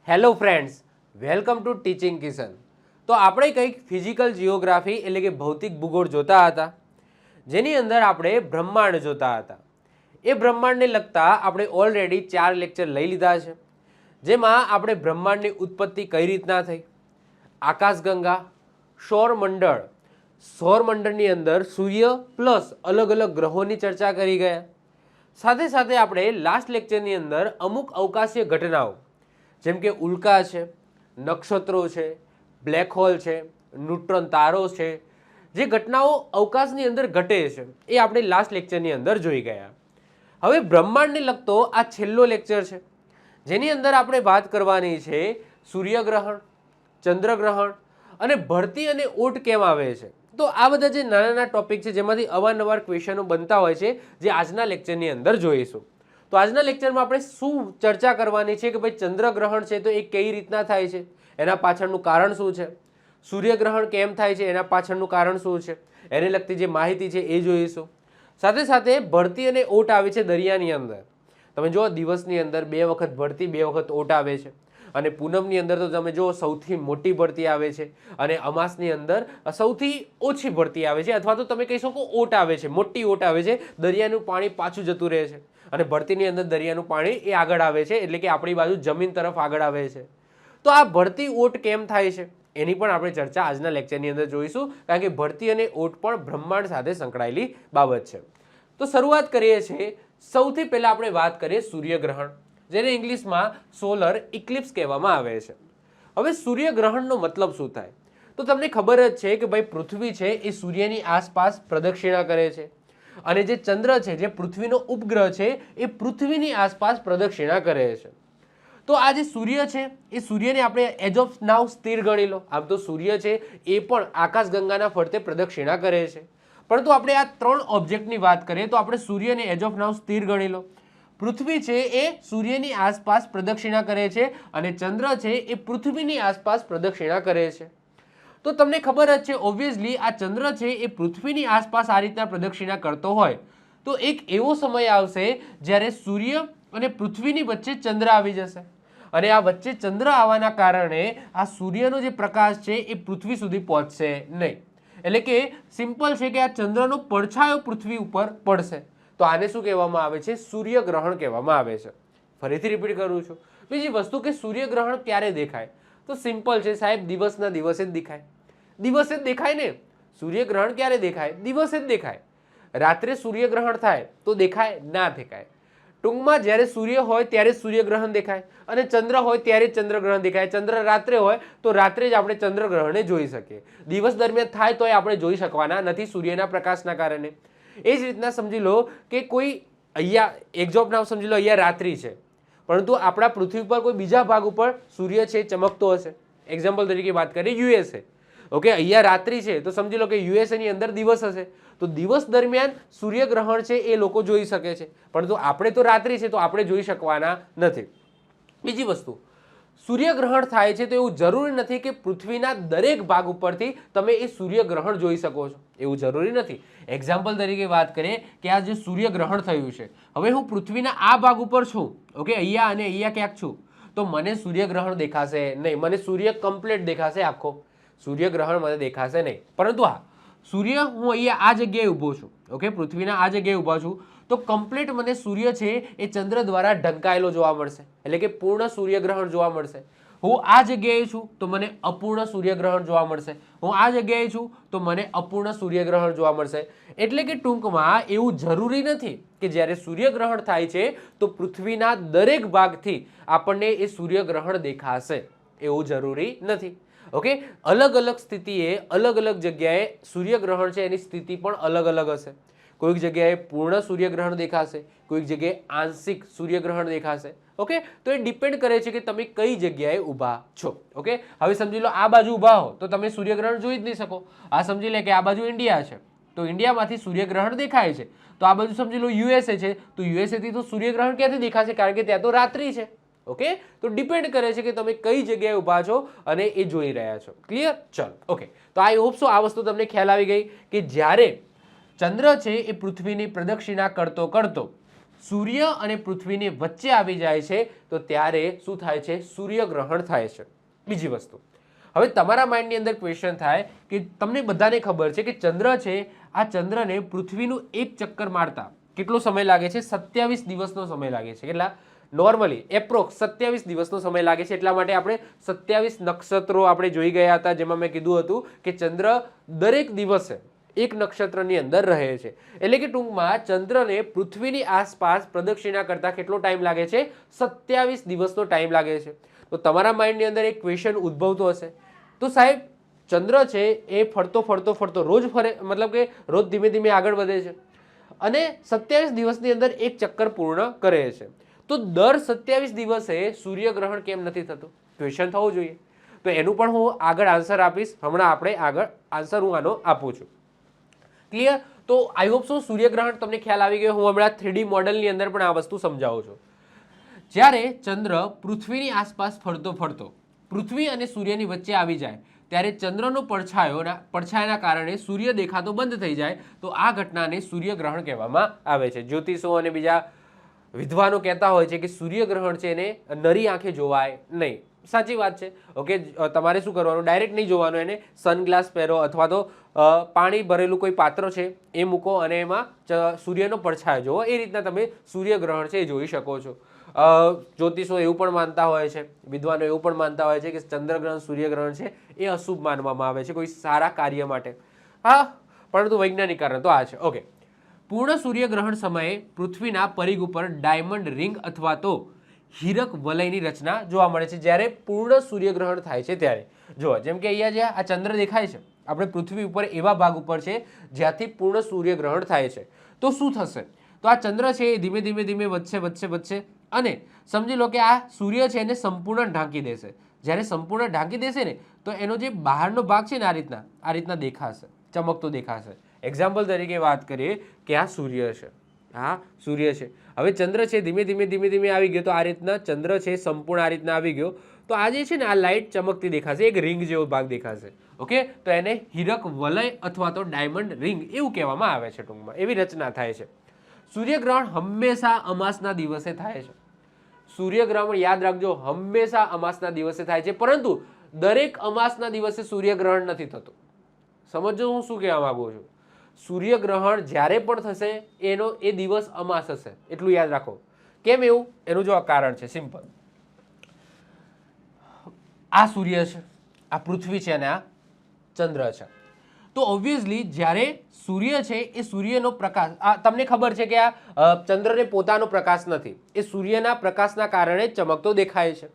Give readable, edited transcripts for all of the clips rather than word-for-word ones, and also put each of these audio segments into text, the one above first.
Hello friends, welcome to teaching Kishan. તો આપણે કંઈક ફિઝિકલ જિયોગ્રાફી એટલે કે ભૌતિક ભૂગોળ જોતા હતા, જેની અંદર આપણે બ્રહ્માંડ જોતા હતા. એ બ્રહ્માંડને લગતા આપણે ઓલરેડી 4 લેક્ચર લઈ લીધા છે, જેમાં આપણે બ્રહ્માંડની ઉત્પત્તિ કઈ રીતના થઈ, આકાશગંગા, સૌરમંડળ, સૌરમંડળની અંદર સૂર્ય પ્લસ અલગ અલગ ગ્રહોની ચર્ચા કરી ગયા. સાથે સાથે આપણે લાસ્ટ લેક્ચરની અંદર અમુક અવકાશીય ઘટનાઓ જેમ કે ઉલ્કા છે, નક્ષત્રો છે, બ્લેક હોલ છે, ન્યુટ્રોન તારો છે, જે ઘટનાઓ અવકાશની અંદર ઘટે છે એ આપણે લાસ્ટ લેક્ચરની અંદર જોઈ ગયા. હવે બ્રહ્માંડને લગતો આ છેલ્લો લેક્ચર છે, જેની અંદર આપણે વાત કરવાની છે સૂર્યગ્રહણ, ચંદ્રગ્રહણ અને ભરતી અને ઓટ કેમ આવે છે. તો આ બધા જે નાના નાના ટોપિક છે જેમાંથી અવારનવાર ક્વેશ્ચનો બનતા હોય છે, જે આજના લેક્ચરની અંદર જોઈશું. તો આજના લેક્ચરમાં આપણે શું ચર્ચા કરવાની છે કે ભાઈ ચંદ્રગ્રહણ છે તો એ કઈ રીતના થાય છે, એના પાછળનું કારણ શું છે, સૂર્યગ્રહણ કેમ થાય છે એના પાછળનું કારણ શું છે, એને લગતી જે માહિતી છે એ જોઈશું. સાથે સાથે ભરતી અને ઓટ આવે છે દરિયાની અંદર. તમે જુઓ દિવસની અંદર 2 વખત ભરતી 2 વખત ઓટ આવે છે, અને પૂનમની અંદર તો તમે જુઓ સૌથી મોટી ભરતી આવે છે, અને અમાસની અંદર સૌથી ઓછી ભરતી આવે છે, અથવા તો તમે કહી શકો ઓટ આવે છે, મોટી ઓટ આવે છે, દરિયાનું પાણી પાછું જતું રહે છે, અને ભરતીની અંદર દરિયાનું પાણી એ આગળ આવે છે, એટલે કે આપણી બાજુ જમીન તરફ આગળ આવે છે. તો આ ભરતી ઓટ કેમ થાય છે એની પણ આપણે ચર્ચા આજના લેક્ચરની અંદર જોઈશું, કારણ કે ભરતી અને ઓટ પણ બ્રહ્માંડ સાથે સંકળાયેલી બાબત છે. તો શરૂઆત કરીએ છીએ. સૌથી પહેલા આપણે વાત કરીએ સૂર્યગ્રહણ, જેને ઇંગ્લિશમાં સોલર ઇક્લિપ્સ કહેવામાં આવે છે. હવે સૂર્યગ્રહણનો મતલબ શું થાય, તો તમને ખબર જ છે કે ભાઈ પૃથ્વી છે એ સૂર્યની આસપાસ પ્રદક્ષિણા કરે છે, અને જે ચંદ્ર છે, જે પૃથ્વીનો ઉપગ્રહ છે, એ પૃથ્વીની આસપાસ પ્રદક્ષિણા કરે છે. તો આ જે સૂર્ય છે એ સૂર્યને આપણે એજ ઓફ નાવ સ્થિર ગણી લો. આમ તો સૂર્ય છે એ પણ આકાશગંગાના ફરતે પ્રદક્ષિણા કરે છે, પરંતુ આપણે આ 3 ઓબ્જેક્ટની વાત કરીએ તો આપણે સૂર્યને એજ ઓફ નાવ સ્થિર ગણી લો. પૃથ્વી છે એ સૂર્યની આસપાસ પ્રદક્ષિણા કરે છે, અને ચંદ્ર છે એ પૃથ્વીની આસપાસ પ્રદક્ષિણા કરે છે. તો તમને ખબર જ છે ઓબ્વિયસલી આ ચંદ્ર છે એ પૃથ્વીની આસપાસ આ રીતના પ્રદક્ષિણા કરતો હોય તો એક એવો સમય આવશે જ્યારે સૂર્ય અને પૃથ્વીની વચ્ચે ચંદ્ર આવી જશે, અને આ વચ્ચે ચંદ્ર આવવાના કારણે આ સૂર્યનો જે પ્રકાશ છે એ પૃથ્વી સુધી પહોંચશે નહીં. એટલે કે સિમ્પલ છે કે આ ચંદ્રનો પડછાયો પૃથ્વી ઉપર પડશે. તો આને શું કહેવામાં આવે છે? સૂર્યગ્રહણ કહેવામાં આવે છે. ફરીથી રિપીટ કરું છું. બીજી વસ્તુ કે સૂર્યગ્રહણ ક્યારે દેખાય, તો સિમ્પલ છે સાહેબ, દિવસના દિવસે જ દેખાય. દિવસે જ દેખાય ને. સૂર્યગ્રહણ ક્યારે દેખાય? દિવસે જ દેખાય. રાત્રે સૂર્યગ્રહણ થાય તો દેખાય? ના દેખાય. ટૂંકમાં જ્યારે સૂર્ય હોય ત્યારે સૂર્યગ્રહણ દેખાય, અને ચંદ્ર હોય ત્યારે ચંદ્રગ્રહણ દેખાય. ચંદ્ર રાત્રે હોય તો રાત્રે જ આપણે ચંદ્રગ્રહણને જોઈ શકીએ. દિવસ દરમિયાન થાય તોય આપણે જોઈ શકવાના નથી સૂર્યના પ્રકાશના કારણે. એ જ રીતના સમજી લો કે કોઈ અહીંયા એક્ઝોમ્પ નામ સમજી લો, અહીંયા રાત્રિ છે, પરંતુ આપણા પૃથ્વી પર કોઈ બીજા ભાગ ઉપર સૂર્ય છે ચમકતો હશે. એક્ઝામ્પલ તરીકે વાત કરીએ યુએસએ. ઓકે, અહીંયા રાત્રિ છે તો સમજી લો કે યુએસએ ની અંદર દિવસ હશે, તો દિવસ દરમિયાન સૂર્યગ્રહણ છે એ લોકો જોઈ શકે છે, પરંતુ આપણે તો રાત્રિ છે તો આપણે જોઈ શકવાના નથી. બીજી વસ્તુ, સૂર્યગ્રહણ થાય છે તો એવું જરૂરી નથી કે પૃથ્વીના દરેક ભાગ ઉપરથી તમે એ સૂર્યગ્રહણ જોઈ શકો છો, એવું જરૂરી નથી. એક્ઝામ્પલ તરીકે વાત કરીએ કે આ જે સૂર્યગ્રહણ થયું છે, હવે હું પૃથ્વીના આ ભાગ ઉપર છું, ઓકે, અહીંયા અને અહીંયા ક્યાંક છું, તો મને સૂર્યગ્રહણ દેખાશે નહીં. મને સૂર્ય કમ્પ્લીટ દેખાશે આખો, સૂર્યગ્રહણ મને દેખાશે નહીં. પરંતુ હા, સૂર્ય હું અહીંયા આ જગ્યાએ ઊભો છું, ઓકે, પૃથ્વીના આ જગ્યાએ ઊભા છું, તો કમ્પ્લીટ મને સૂર્ય છે એ ચંદ્ર દ્વારા ઢંકાયેલો જોવા મળશે, એટલે કે પૂર્ણ સૂર્યગ્રહણ જોવા મળશે. હું આ જગ્યાએ છું તો મને અપૂર્ણ સૂર્યગ્રહણ જોવા મળશે. હું આ જગ્યાએ છું તો મને અપૂર્ણ સૂર્યગ્રહણ જોવા મળશે. એટલે કે ટૂંકમાં એવું જરૂરી નથી કે જ્યારે સૂર્યગ્રહણ થાય છે તો પૃથ્વીના દરેક ભાગથી આપણને એ સૂર્યગ્રહણ દેખાશે, એવું જરૂરી નથી. ઓકે, અલગ અલગ સ્થિતિએ અલગ અલગ જગ્યાએ સૂર્યગ્રહણ છે એની સ્થિતિ પણ અલગ અલગ હશે. કોઈક જગ્યાએ પૂર્ણ સૂર્યગ્રહણ દેખાશે, કોઈક જગ્યાએ આંશિક સૂર્યગ્રહણ દેખાશે. ઓકે, તો એ ડિપેન્ડ કરે છે કે તમે કઈ જગ્યાએ ઊભા છો. ઓકે, હવે સમજી લો આ બાજુ ઊભા હો તો તમે સૂર્યગ્રહણ જોઈ જ નહીં શકો. આ સમજી લે કે આ બાજુ ઇન્ડિયા છે તો ઇન્ડિયામાંથી સૂર્યગ્રહણ દેખાય છે, તો આ બાજુ સમજી લો યુએસએ છે તો યુએસએ થી તો સૂર્યગ્રહણ ક્યાંથી દેખાશે? કારણ કે ત્યાં તો રાત્રિ છે. ઓકે, તો ડિપેન્ડ કરે છે કે તમે કઈ જગ્યાએ ઊભા છો અને એ જોઈ રહ્યા છો. ક્લિયર? ચલો, ઓકે, તો આઈ હોપ સો આ વસ્તુ તમને ખ્યાલ આવી ગઈ કે જ્યારે ચંદ્ર છે એ પૃથ્વીની પ્રદક્ષિણા કરતો કરતો સૂર્ય અને પૃથ્વીની વચ્ચે આવી જાય છે તો ત્યારે શું થાય છે? સૂર્યગ્રહણ થાય છે. બીજી વસ્તુ, હવે તમારા માઇન્ડની અંદર ક્વેશ્ચન થાય કે તમને બધાને ખબર છે કે ચંદ્ર છે, આ ચંદ્રને પૃથ્વીનું એક ચક્કર મારતા કેટલો સમય લાગે છે? 27 દિવસનો સમય લાગે છે. કેટલા? નોર્મલી એપ્રોક્સ 27 દિવસનો સમય લાગે છે. એટલા માટે આપણે 27 નક્ષત્રો આપણે જોઈ ગયા હતા, જેમાં મેં કીધું હતું કે ચંદ્ર દરેક દિવસે એક નક્ષત્રની અંદર રહે છે. એટલે કે ટૂંકમાં ચંદ્રને પૃથ્વીની આસપાસ પ્રદક્ષિણા કરતા કેટલો ટાઈમ લાગે છે? 27 દિવસનો ટાઈમ લાગે છે. તો તમારા માઇન્ડની અંદર એક ક્વેશ્ચન ઉદ્ભવતો હશે, તો સાહેબ ચંદ્ર છે એ ફરતો ફરતો ફરતો રોજ ફરે, મતલબ કે રોજ ધીમે ધીમે આગળ વધે છે અને 27 દિવસની અંદર એક ચક્કર પૂર્ણ કરે છે, તો દર 27 દિવસે સૂર્યગ્રહણ કેમ નથી થતું? ક્વેશ્ચન થવો જોઈએ. તો એનું પણ હું આગળ આન્સર આપીશ. હમણાં આપણે આગળ આન્સર હું આનો આપું છું. ક્લિયર? તો આઈ હોપ સો સૂર્યગ્રહણ તમને ખ્યાલ આવી ગયો. હું હમણાં 3D મોડલની અંદર પણ આ વસ્તુ સમજાવું છું. જ્યારે ચંદ્ર પૃથ્વીની આસપાસ ફરતો ફરતો પૃથ્વી અને સૂર્યની વચ્ચે આવી જાય ત્યારે ચંદ્રનો પડછાયાના કારણે સૂર્ય દેખાતો બંધ થઈ જાય, તો આ ઘટનાને સૂર્યગ્રહણ કહેવામાં આવે છે. જ્યોતિષો અને બીજા વિદ્વાનો કહેતા હોય છે કે સૂર્યગ્રહણ છે એને નરી આંખે જોવાય નહીં. સાચી વાત છે. ઓકે, તમારે શું કરવાનું? ડાયરેક્ટ નહીં જોવાનું, એને સનગ્લાસ પહેરો અથવા તો પાણી ભરેલું કોઈ પાત્ર છે એ મૂકો અને એમાં સૂર્યનો પડછાયો જોવો. એ રીતના તમે સૂર્યગ્રહણ છે એ જોઈ શકો છો. જ્યોતિષો એવું પણ માનતા હોય છે, વિદ્વાનો એવું પણ માનતા હોય છે કે ચંદ્રગ્રહણ સૂર્યગ્રહણ છે એ અશુભ માનવામાં આવે છે કોઈ સારા કાર્ય માટે. હા, પરંતુ વૈજ્ઞાનિક કારણ તો આ છે. ઓકે, પૂર્ણ સૂર્યગ્રહણ સમયે પૃથ્વીના પરિઘ ઉપર ડાયમંડ રિંગ અથવા તો હીરક વલયની રચના જોવા મળે છે. જ્યારે પૂર્ણ સૂર્યગ્રહણ થાય છે ત્યારે જો, જેમ કે અહીંયા જે આ ચંદ્ર દેખાય છે, આપણે પૃથ્વી ઉપર એવા ભાગ ઉપર છે જ્યાંથી પૂર્ણ સૂર્યગ્રહણ થાય છે, તો શું થશે? તો આ ચંદ્ર છે એ ધીમે ધીમે ધીમે વધશે અને સમજી લો કે આ સૂર્ય છે એને સંપૂર્ણ ઢાંકી દેશે. જ્યારે સંપૂર્ણ ઢાંકી દેશે ને તો એનો જે બહારનો ભાગ છે ને આ રીતના દેખાશે, ચમકતો દેખાશે. એક્ઝામ્પલ તરીકે વાત કરીએ કે આ સૂર્ય છે, હા સૂર્ય છે. હવે ચંદ્ર છે ધીમે ધીમે આવી ગયો, તો આ રીતના ચંદ્ર છે સંપૂર્ણ આ રીતના આવી ગયો, તો આ જે છે ને આ લાઇટ ચમકતી દેખાશે, એક રિંગ જેવો ભાગ દેખાશે. ઓકે, તો એને હીરક વલય અથવા તો ડાયમંડ રિંગ એવું કહેવામાં આવે છે. ટૂંકમાં એવી રચના થાય છે. સૂર્યગ્રહણ હંમેશા અમાસના દિવસે થાય છે. સૂર્યગ્રહણ યાદ રાખજો, હંમેશા અમાસના દિવસે થાય છે, પરંતુ દરેક અમાસના દિવસે સૂર્યગ્રહણ નથી થતું. સમજો હું શું કહેવા માંગુ છું? સૂર્યગ્રહણ જ્યારે પણ થશે એ દિવસ અમાસ હશે, એટલું યાદ રાખો. કેમ એવું? એનું જો કારણ છે સિમ્પલ. આ સૂર્ય છે, આ પૃથ્વી છે અને આ ચંદ્ર છે. તો ઓબ્વિયસલી જ્યારે સૂર્ય છે એ સૂર્યનો પ્રકાશ, તમને ખબર છે કે આ ચંદ્રને પોતાનો પ્રકાશ નથી, એ સૂર્યના પ્રકાશના કારણે ચમકતો દેખાય છે.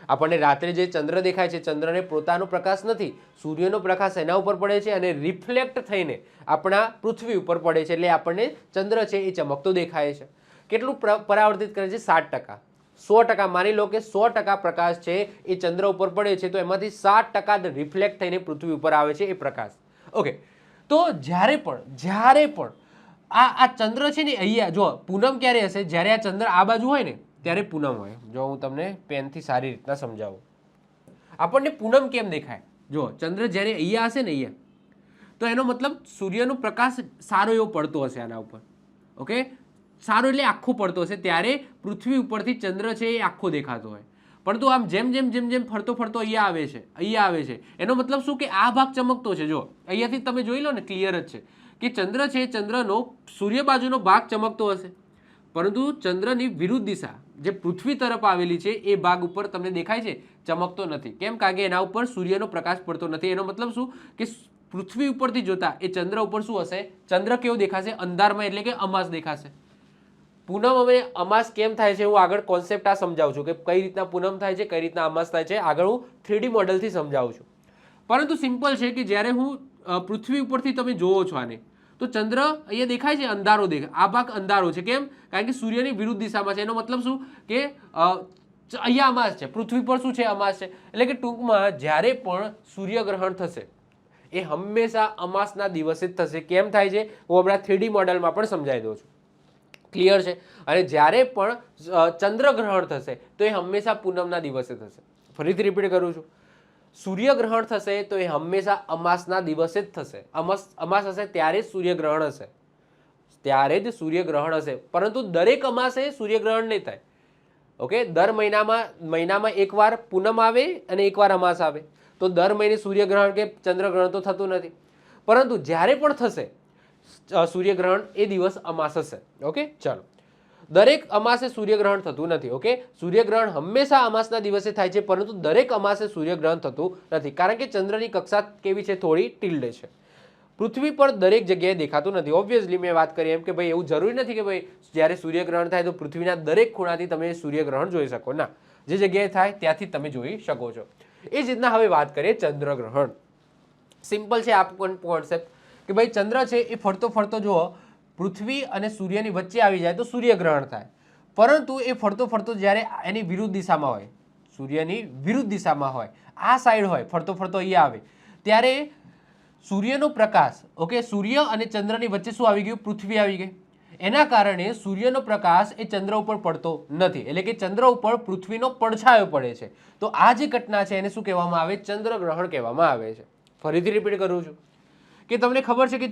આપણને રાત્રે જે ચંદ્ર દેખાય છે, ચંદ્રને પોતાનો પ્રકાશ નથી, સૂર્યનો પ્રકાશ એના ઉપર પડે છે અને રિફ્લેક્ટ થઈને આપણા પૃથ્વી ઉપર પડે છે, એટલે આપણને ચંદ્ર છે એ ચમકતો દેખાય છે. કેટલું પરાવર્તિત કરે છે? 7%. 100% માની લો કે 100% પ્રકાશ છે એ ચંદ્ર ઉપર પડે છે, તો એમાંથી 7% રિફ્લેક્ટ થઈને પૃથ્વી ઉપર આવે છે એ પ્રકાશ. ઓકે, તો જ્યારે પણ આ ચંદ્ર છે ને અહીંયા જો પૂનમ ક્યારે હશે? જ્યારે આ ચંદ્ર આ બાજુ હોય ને ત્યારે પૂનમ હોય. જો હું તમને પેનથી સારી રીતના સમજાવું. આપણને પૂનમ કેમ દેખાય? જો ચંદ્ર જ્યારે અહીંયા હશે ને અહીંયા, તો એનો મતલબ સૂર્યનો પ્રકાશ સારો એવો પડતો હશે આના ઉપર. ઓકે, સારો એટલે આખો પડતો હશે, ત્યારે પૃથ્વી ઉપરથી ચંદ્ર છે એ આખો દેખાતો હોય. પરંતુ આમ જેમ જેમ ફરતો અહીંયા આવે છે, એનો મતલબ શું કે આ ભાગ ચમકતો છે. જો અહીંયાથી તમે જોઈ લો ને, ક્લિયર જ છે કે ચંદ્ર છે, ચંદ્રનો સૂર્ય બાજુનો ભાગ ચમકતો હશે, પરંતુ ચંદ્રની વિરુદ્ધ દિશા જે પૃથ્વી તરફ આવેલી છે એ ભાગ ઉપર તમને દેખાય છે ચમકતો નથી. કેમ? કારણ કે એના ઉપર સૂર્યનો પ્રકાશ પડતો નથી. એનો મતલબ શું કે પૃથ્વી ઉપરથી જોતા એ ચંદ્ર ઉપર શું હશે? ચંદ્ર કેવો દેખાશે? અંધારમાં, એટલે કે અમાસ દેખાશે. પૂનમ હવે અમાસ કેમ થાય છે હું આગળ કોન્સેપ્ટ આ સમજાવું છું કે કઈ રીતના પૂનમ થાય છે, કઈ રીતના અમાસ થાય છે, આગળ હું 3D મોડલથી સમજાવું છું. પરંતુ સિમ્પલ છે કે જ્યારે હું પૃથ્વી ઉપરથી તમે જોવો છો આને, તો ચંદ્ર અહીંયા દેખાય છે, અંધારો દેખાય, આ ભાગ અંધારો છે. કેમ? કારણ કે સૂર્યની વિરુદ્ધ દિશામાં છે. એનો મતલબ શું કે અહીંયા અમાસ છે, પૃથ્વી પર શું છે? અમાસ છે. એટલે કે ટૂંકમાં જ્યારે પણ સૂર્યગ્રહણ થશે એ હંમેશા અમાસના દિવસે જ થશે. કેમ થાય છે હું હમણાં 3D મોડલમાં પણ સમજાવી દઉં છું. ક્લિયર છે? અને જ્યારે પણ ચંદ્રગ્રહણ થશે તો એ હંમેશા પૂનમના દિવસે થશે. ફરીથી રિપીટ કરું છું, સૂર્યગ્રહણ થશે તો એ હંમેશા અમાસના દિવસે જ થશે. અમાસ હશે ત્યારે જ સૂર્યગ્રહણ હશે, ત્યારે જ સૂર્યગ્રહણ હશે, પરંતુ દરેક અમાસે સૂર્યગ્રહણ નહીં થાય. ઓકે, દર મહિનામાં એકવાર પૂનમ આવે અને એકવાર અમાસ આવે, તો દર મહિને સૂર્યગ્રહણ કે ચંદ્રગ્રહણ તો થતું નથી, પરંતુ જ્યારે પણ થશે સૂર્યગ્રહણ એ દિવસ અમાસ હશે. ઓકે, ચાલો, દરેક અમાસે સૂર્યગ્રહણ થતું નથી. ઓકે, સૂર્યગ્રહણ હંમેશા અમાસના દિવસે થાય છે, પરંતુ દરેક અમાસે સૂર્યગ્રહણ થતું નથી, કારણ કે ચંદ્રની કક્ષા કેવી છે, થોડી ટિલ્ડે છે. પૃથ્વી પર દરેક જગ્યાએ દેખાતું નથી. ઓબ્વિયસલી મેં વાત કરી એમ કે ભાઈ એવું જરૂરી નથી કે ભાઈ જ્યારે સૂર્યગ્રહણ થાય તો પૃથ્વીના દરેક ખૂણાથી તમે સૂર્યગ્રહણ જોઈ શકો. ના, જે જગ્યાએ થાય ત્યાંથી તમે જોઈ શકો છો. એ જ રીતના હવે વાત કરીએ ચંદ્રગ્રહણ. સિમ્પલ છે આ કોન્સેપ્ટ કે ભાઈ ચંદ્ર છે એ ફરતો ફરતો જુઓ પૃથ્વી અને સૂર્યની વચ્ચે આવી જાય તો સૂર્યગ્રહણ થાય, પરંતુ એ ફરતો ફરતો જ્યારે એની વિરુદ્ધ દિશામાં હોય, સૂર્યની વિરુદ્ધ દિશામાં હોય, આ સાઈડ હોય, ફરતો ફરતો અહીંયા આવે, ત્યારે સૂર્યનો પ્રકાશ, ઓકે, સૂર્ય અને ચંદ્રની વચ્ચે શું આવી ગયું? પૃથ્વી આવી ગઈ. એના કારણે સૂર્યનો પ્રકાશ એ ચંદ્ર ઉપર પડતો નથી, એટલે કે ચંદ્ર ઉપર પૃથ્વીનો પડછાયો પડે છે. તો આ જે ઘટના છે એને શું કહેવામાં આવે? ચંદ્રગ્રહણ કહેવામાં આવે છે. ફરીથી રિપીટ કરું છું કે તમને ખબર છે કે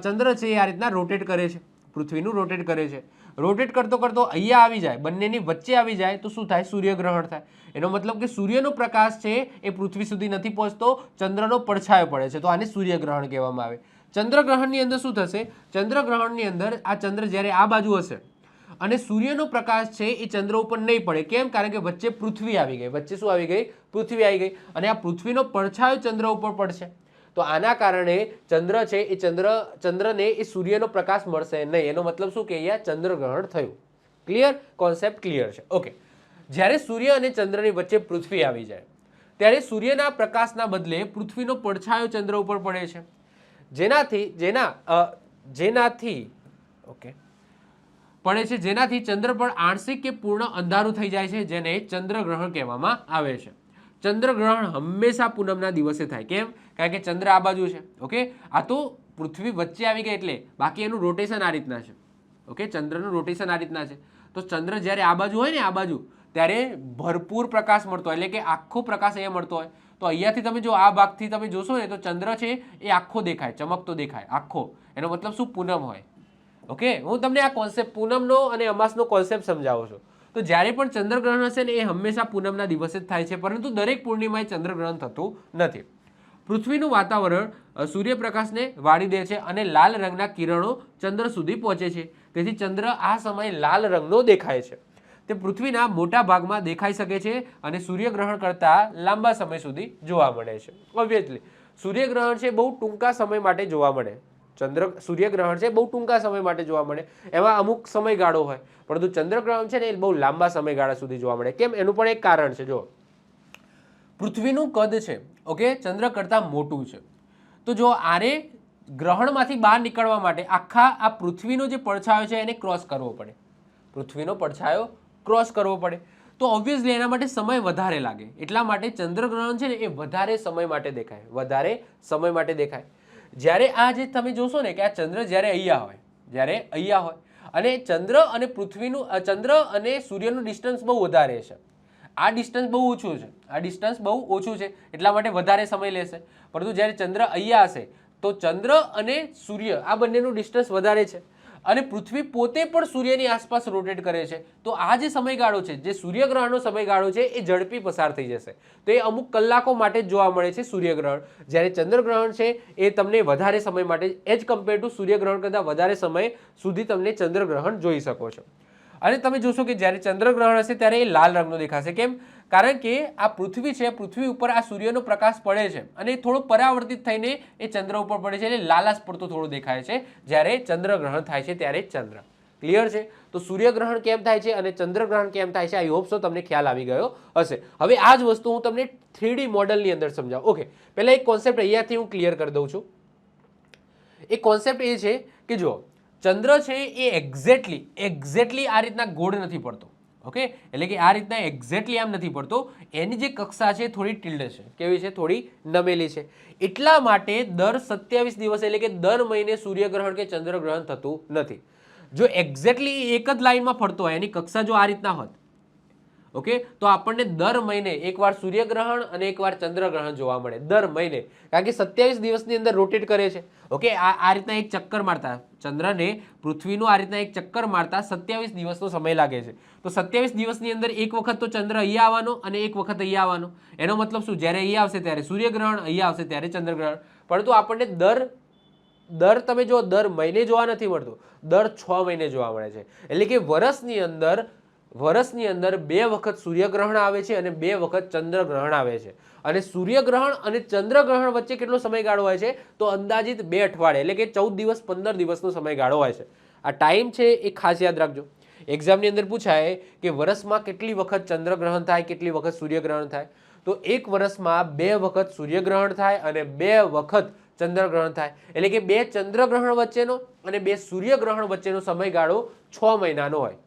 ચંદ્ર છે એ આ રીતના રોટેટ કરે છે, પૃથ્વીનું રોટેટ કરે છે. રોટેટ કરતો કરતો અહીંયા આવી જાય, બંનેની વચ્ચે આવી જાય તો શું થાય? સૂર્યગ્રહણ થાય. એનો મતલબ કે સૂર્યનો પ્રકાશ છે એ પૃથ્વી સુધી નથી પહોંચતો, ચંદ્રનો પડછાયો પડે છે, તો આને સૂર્યગ્રહણ કહેવામાં આવે. ચંદ્રગ્રહણની અંદર શું થશે? ચંદ્રગ્રહણની અંદર આ ચંદ્ર જ્યારે આ બાજુ હશે અને સૂર્યનો પ્રકાશ છે એ ચંદ્ર ઉપર નહીં પડે. કેમ? કારણ કે વચ્ચે પૃથ્વી આવી ગઈ. વચ્ચે શું આવી ગઈ? પૃથ્વી આવી ગઈ, અને આ પૃથ્વીનો પડછાયો ચંદ્ર ઉપર પડશે. તો આના કારણે ચંદ્ર છે એ ચંદ્રને એ સૂર્યનો પ્રકાશ મળશે નહીં. એનો મતલબ શું કે અહીંયા ચંદ્રગ્રહણ થયું. ક્લિયર? કોન્સેપ્ટ ક્લિયર છે? ઓકે, જ્યારે સૂર્ય અને ચંદ્રની વચ્ચે પૃથ્વી આવી જાય ત્યારે સૂર્યના પ્રકાશના બદલે પૃથ્વીનો પડછાયો ચંદ્ર ઉપર પડે છે, જેનાથી ઓકે પડે છે, જેનાથી ચંદ્ર પર આંશિક કે પૂર્ણ અંધારું થઈ જાય છે, જેને ચંદ્રગ્રહણ કહેવામાં આવે છે. ચંદ્રગ્રહણ હંમેશા પૂનમના દિવસે થાય. કેમ? કારણ કે ચંદ્ર આ બાજુ છે. ઓકે, આ તો પૃથ્વી વચ્ચે આવી ગઈ એટલે, બાકી એનું રોટેશન આ રીતના છે. ઓકે, ચંદ્રનું રોટેશન આ રીતના છે. તો ચંદ્ર જ્યારે આ બાજુ હોય ને, આ બાજુ, ત્યારે ભરપૂર પ્રકાશ મળતો હોય, એટલે કે આખો પ્રકાશ અહીંયા મળતો હોય. તો અહીંયાથી તમે જો આ ભાગથી તમે જોશો ને તો ચંદ્ર છે એ આખો દેખાય, ચમકતો દેખાય આખો. એનો મતલબ શું? પૂનમ હોય. ઓકે, હું તમને આ કોન્સેપ્ટ પૂનમનો અને અમાસનો કોન્સેપ્ટ સમજાવું છું. તો જ્યારે પણ ચંદ્રગ્રહણ હશે ને એ હંમેશા પૂનમના દિવસે જ થાય છે, પરંતુ દરેક પૂર્ણિમાએ ચંદ્રગ્રહણ થતું નથી. પૃથ્વીનું વાતાવરણ સૂર્યપ્રકાશને વાળી દે છે અને લાલ રંગના કિરણો ચંદ્ર સુધી પહોંચે છે. તેથી ચંદ્ર આ સમયે લાલ રંગનો દેખાય છે. તે પૃથ્વીના મોટા ભાગમાં દેખાઈ શકે છે અને સૂર્યગ્રહણ કરતાં લાંબા સમય સુધી જોવા મળે છે. ઓબ્વિયસલી સૂર્યગ્રહણ છે બહુ ટૂંકા સમય માટે જોવા મળે. સૂર્યગ્રહણ છે બહુ ટૂંકા સમય માટે જોવા મળે, એમાં અમુક સમયગાળો હોય, પરંતુ ચંદ્રગ્રહણ છે ને એ બહુ લાંબા સમયગાળા સુધી જોવા મળે. કેમ? એનું પણ એક કારણ છે. જો પૃથ્વીનું કદ છે, ઓકે, ચંદ્ર કરતાં મોટું છે, તો જો આને ગ્રહણમાંથી બહાર નીકળવા માટે આખા આ પૃથ્વીનો જે પડછાયો છે એને ક્રોસ કરવો પડે. પૃથ્વીનો પડછાયો ક્રોસ કરવો પડે, તો ઓબ્વિયસલી એના માટે સમય વધારે લાગે. એટલા માટે ચંદ્રગ્રહણ છે ને એ વધારે સમય માટે દેખાય, વધારે સમય માટે દેખાય. જ્યારે આ જે તમે જોશો ને કે આ ચંદ્ર જ્યારે અહીંયા હોય અને ચંદ્ર અને પૃથ્વીનું, ચંદ્ર અને સૂર્યનું ડિસ્ટન્સ બહુ વધારે છે, આ ડિસ્ટન્સ બહુ ઓછું છે, આ ડિસ્ટન્સ બહુ ઓછું છે, એટલા માટે વધારે સમય લેશે. પરંતુ જ્યારે ચંદ્ર અહીંયા હશે તો ચંદ્ર અને સૂર્ય આ બંનેનું ડિસ્ટન્સ વધારે છે, અને પૃથ્વી પોતે પણ સૂર્યની આસપાસ રોટેટ કરે છે. તો આ જે સમયગાળો છે, જે સૂર્યગ્રહણનો સમયગાળો છે, એ ઝડપી પસાર થઈ જશે. તો એ અમુક કલાકો માટે જ જોવા મળે છે સૂર્યગ્રહણ. જ્યારે ચંદ્રગ્રહણ છે એ તમને વધારે સમય માટે, એઝ કમ્પેર ટુ સૂર્યગ્રહણ કરતાં વધારે સમય સુધી તમને ચંદ્રગ્રહણ જોઈ શકો છો. અને તમે જોશો કે જ્યારે ચંદ્રગ્રહણ હશે ત્યારે એ લાલ રંગનો દેખાશે. કેમ? કારણ કે આ પૃથ્વી છે, પૃથ્વી ઉપર આ સૂર્યનો પ્રકાશ પડે છે અને થોડો પરાવર્તિત થઈને એ ચંદ્ર ઉપર પડે છે, એટલે લાલાશ પડતો થોડો દેખાય છે જ્યારે ચંદ્રગ્રહણ થાય છે ત્યારે. ચંદ્ર ક્લિયર છે? તો સૂર્યગ્રહણ કેમ થાય છે અને ચંદ્રગ્રહણ કેમ થાય છે, આઈ હોપ સો તમને ખ્યાલ આવી ગયો હશે. હવે આ જ વસ્તુ હું તમને 3D મોડલની અંદર સમજાવું. ઓકે, પહેલા એક કોન્સેપ્ટ અહીંયાથી હું ક્લિયર કરી દઉં છું. એક કોન્સેપ્ટ એ છે કે જો ચંદ્ર છે એ એક્ઝેક્ટલી આ રીતના ગોળ નથી પડતો. ઓકે, એટલે કે આ રીતના એક્ઝેક્ટલી આમ નથી પડતો, એની જે કક્ષા છે થોડી ટિલ્ડ છે. કેવી છે? થોડી નમેલી છે. એટલા માટે દર 27 દિવસ એટલે કે દર મહિને સૂર્યગ્રહણ કે ચંદ્રગ્રહણ થતું નથી. જો એક્ઝેક્ટલી એક જ લાઈનમાં ફરતો હોય, એની કક્ષા જો આ રીતના હોત, ઓકે, તો આપણને દર મહિને એકવાર સૂર્યગ્રહણ અને એકવાર ચંદ્રગ્રહણ જોવા મળે દર મહિને, કારણ કે 27 દિવસની અંદર રોટેટ કરે છે. ઓકે, આ રીતના એક ચક્કર મારતા ચંદ્રને પૃથ્વીનું આ રીતના એક ચક્કર મારતા 27 દિવસનો સમય લાગે છે. તો 27 દિવસની અંદર એક વખત તો ચંદ્ર અહીંયા આવવાનો અને એક વખત અહીંયા આવવાનો. એનો મતલબ શું, જ્યારે અહીંયા આવશે ત્યારે સૂર્યગ્રહણ, અહીંયા આવશે ત્યારે ચંદ્રગ્રહણ. પરંતુ આપણને દર તમે જો દર મહિને જોવા નથી મળતું, દર 6 મહિને જોવા મળે છે. એટલે કે વર્ષની અંદર 2 વખત સૂર્યગ્રહણ આવે છે અને 2 વખત ચંદ્રગ્રહણ આવે છે. અને સૂર્યગ્રહણ અને ચંદ્રગ્રહણ વચ્ચે કેટલો સમયગાળો હોય છે, તો અંદાજિત 2 અઠવાડિયા એટલે કે 14 દિવસ 15 દિવસનો સમયગાળો હોય છે. આ ટાઈમ છે એ ખાસ યાદ રાખજો. એક્ઝામની અંદર પૂછાય કે વર્ષમાં કેટલી વખત ચંદ્રગ્રહણ થાય, કેટલી વખત સૂર્યગ્રહણ થાય, તો એક વર્ષમાં 2 વખત સૂર્યગ્રહણ થાય અને 2 વખત ચંદ્રગ્રહણ થાય. એટલે કે 2 ચંદ્રગ્રહણ વચ્ચેનો અને 2 સૂર્યગ્રહણ વચ્ચેનો સમયગાળો 6 મહિનાનો હોય.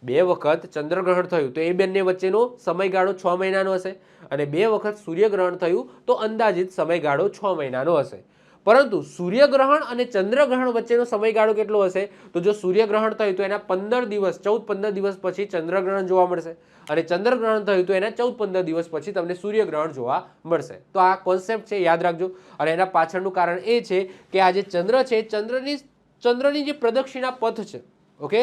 2 વખત ચંદ્રગ્રહણ થયું તો એ બંને વચ્ચેનો સમયગાળો 6 મહિનાનો હશે અને 2 વખત સૂર્યગ્રહણ થયું તો અંદાજિત સમયગાળો 6 મહિનાનો હશે. પરંતુ સૂર્યગ્રહણ અને ચંદ્રગ્રહણ વચ્ચેનો સમયગાળો કેટલો હશે, તો જો સૂર્યગ્રહણ થયું તો એના 14-15 દિવસ પછી ચંદ્રગ્રહણ જોવા મળશે અને ચંદ્રગ્રહણ થયું તો એના 14-15 દિવસ પછી તમને સૂર્યગ્રહણ જોવા મળશે. તો આ કોન્સેપ્ટ છે, યાદ રાખજો. અને એના પાછળનું કારણ એ છે કે આ જે ચંદ્ર છે, ચંદ્રની જે પ્રદક્ષિણા પથ છે, ઓકે,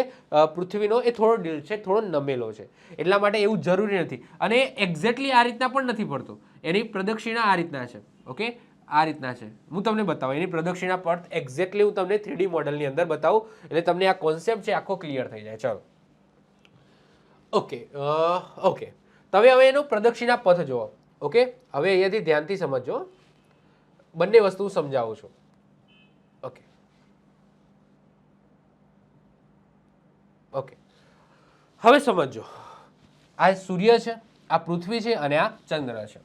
પૃથ્વીનો એ થોડો ઢીલ છે, થોડો નમેલો છે. એટલા માટે એવું જરૂરી નથી અને એક્ઝેક્ટલી આ રીતના પણ નથી પડતો. એની પ્રદક્ષિણા આ રીતના છે. ઓકે, આ રીતના છે. હું તમને બતાવું એની પ્રદક્ષિણા પથ એક્ઝેક્ટલી હું તમને 3D મોડલની અંદર બતાવું એટલે તમને આ કોન્સેપ્ટ છે આખો ક્લિયર થઈ જાય. ચાલો, ઓકે, તમે હવે એનો પ્રદક્ષિણા પથ જુઓ. ઓકે, હવે અહીંયાથી ધ્યાનથી સમજો, બંને વસ્તુ સમજાવું છું. ઓકે, હવે સમજો, આ સૂર્ય છે, આ પૃથ્વી છે અને આ ચંદ્ર છે.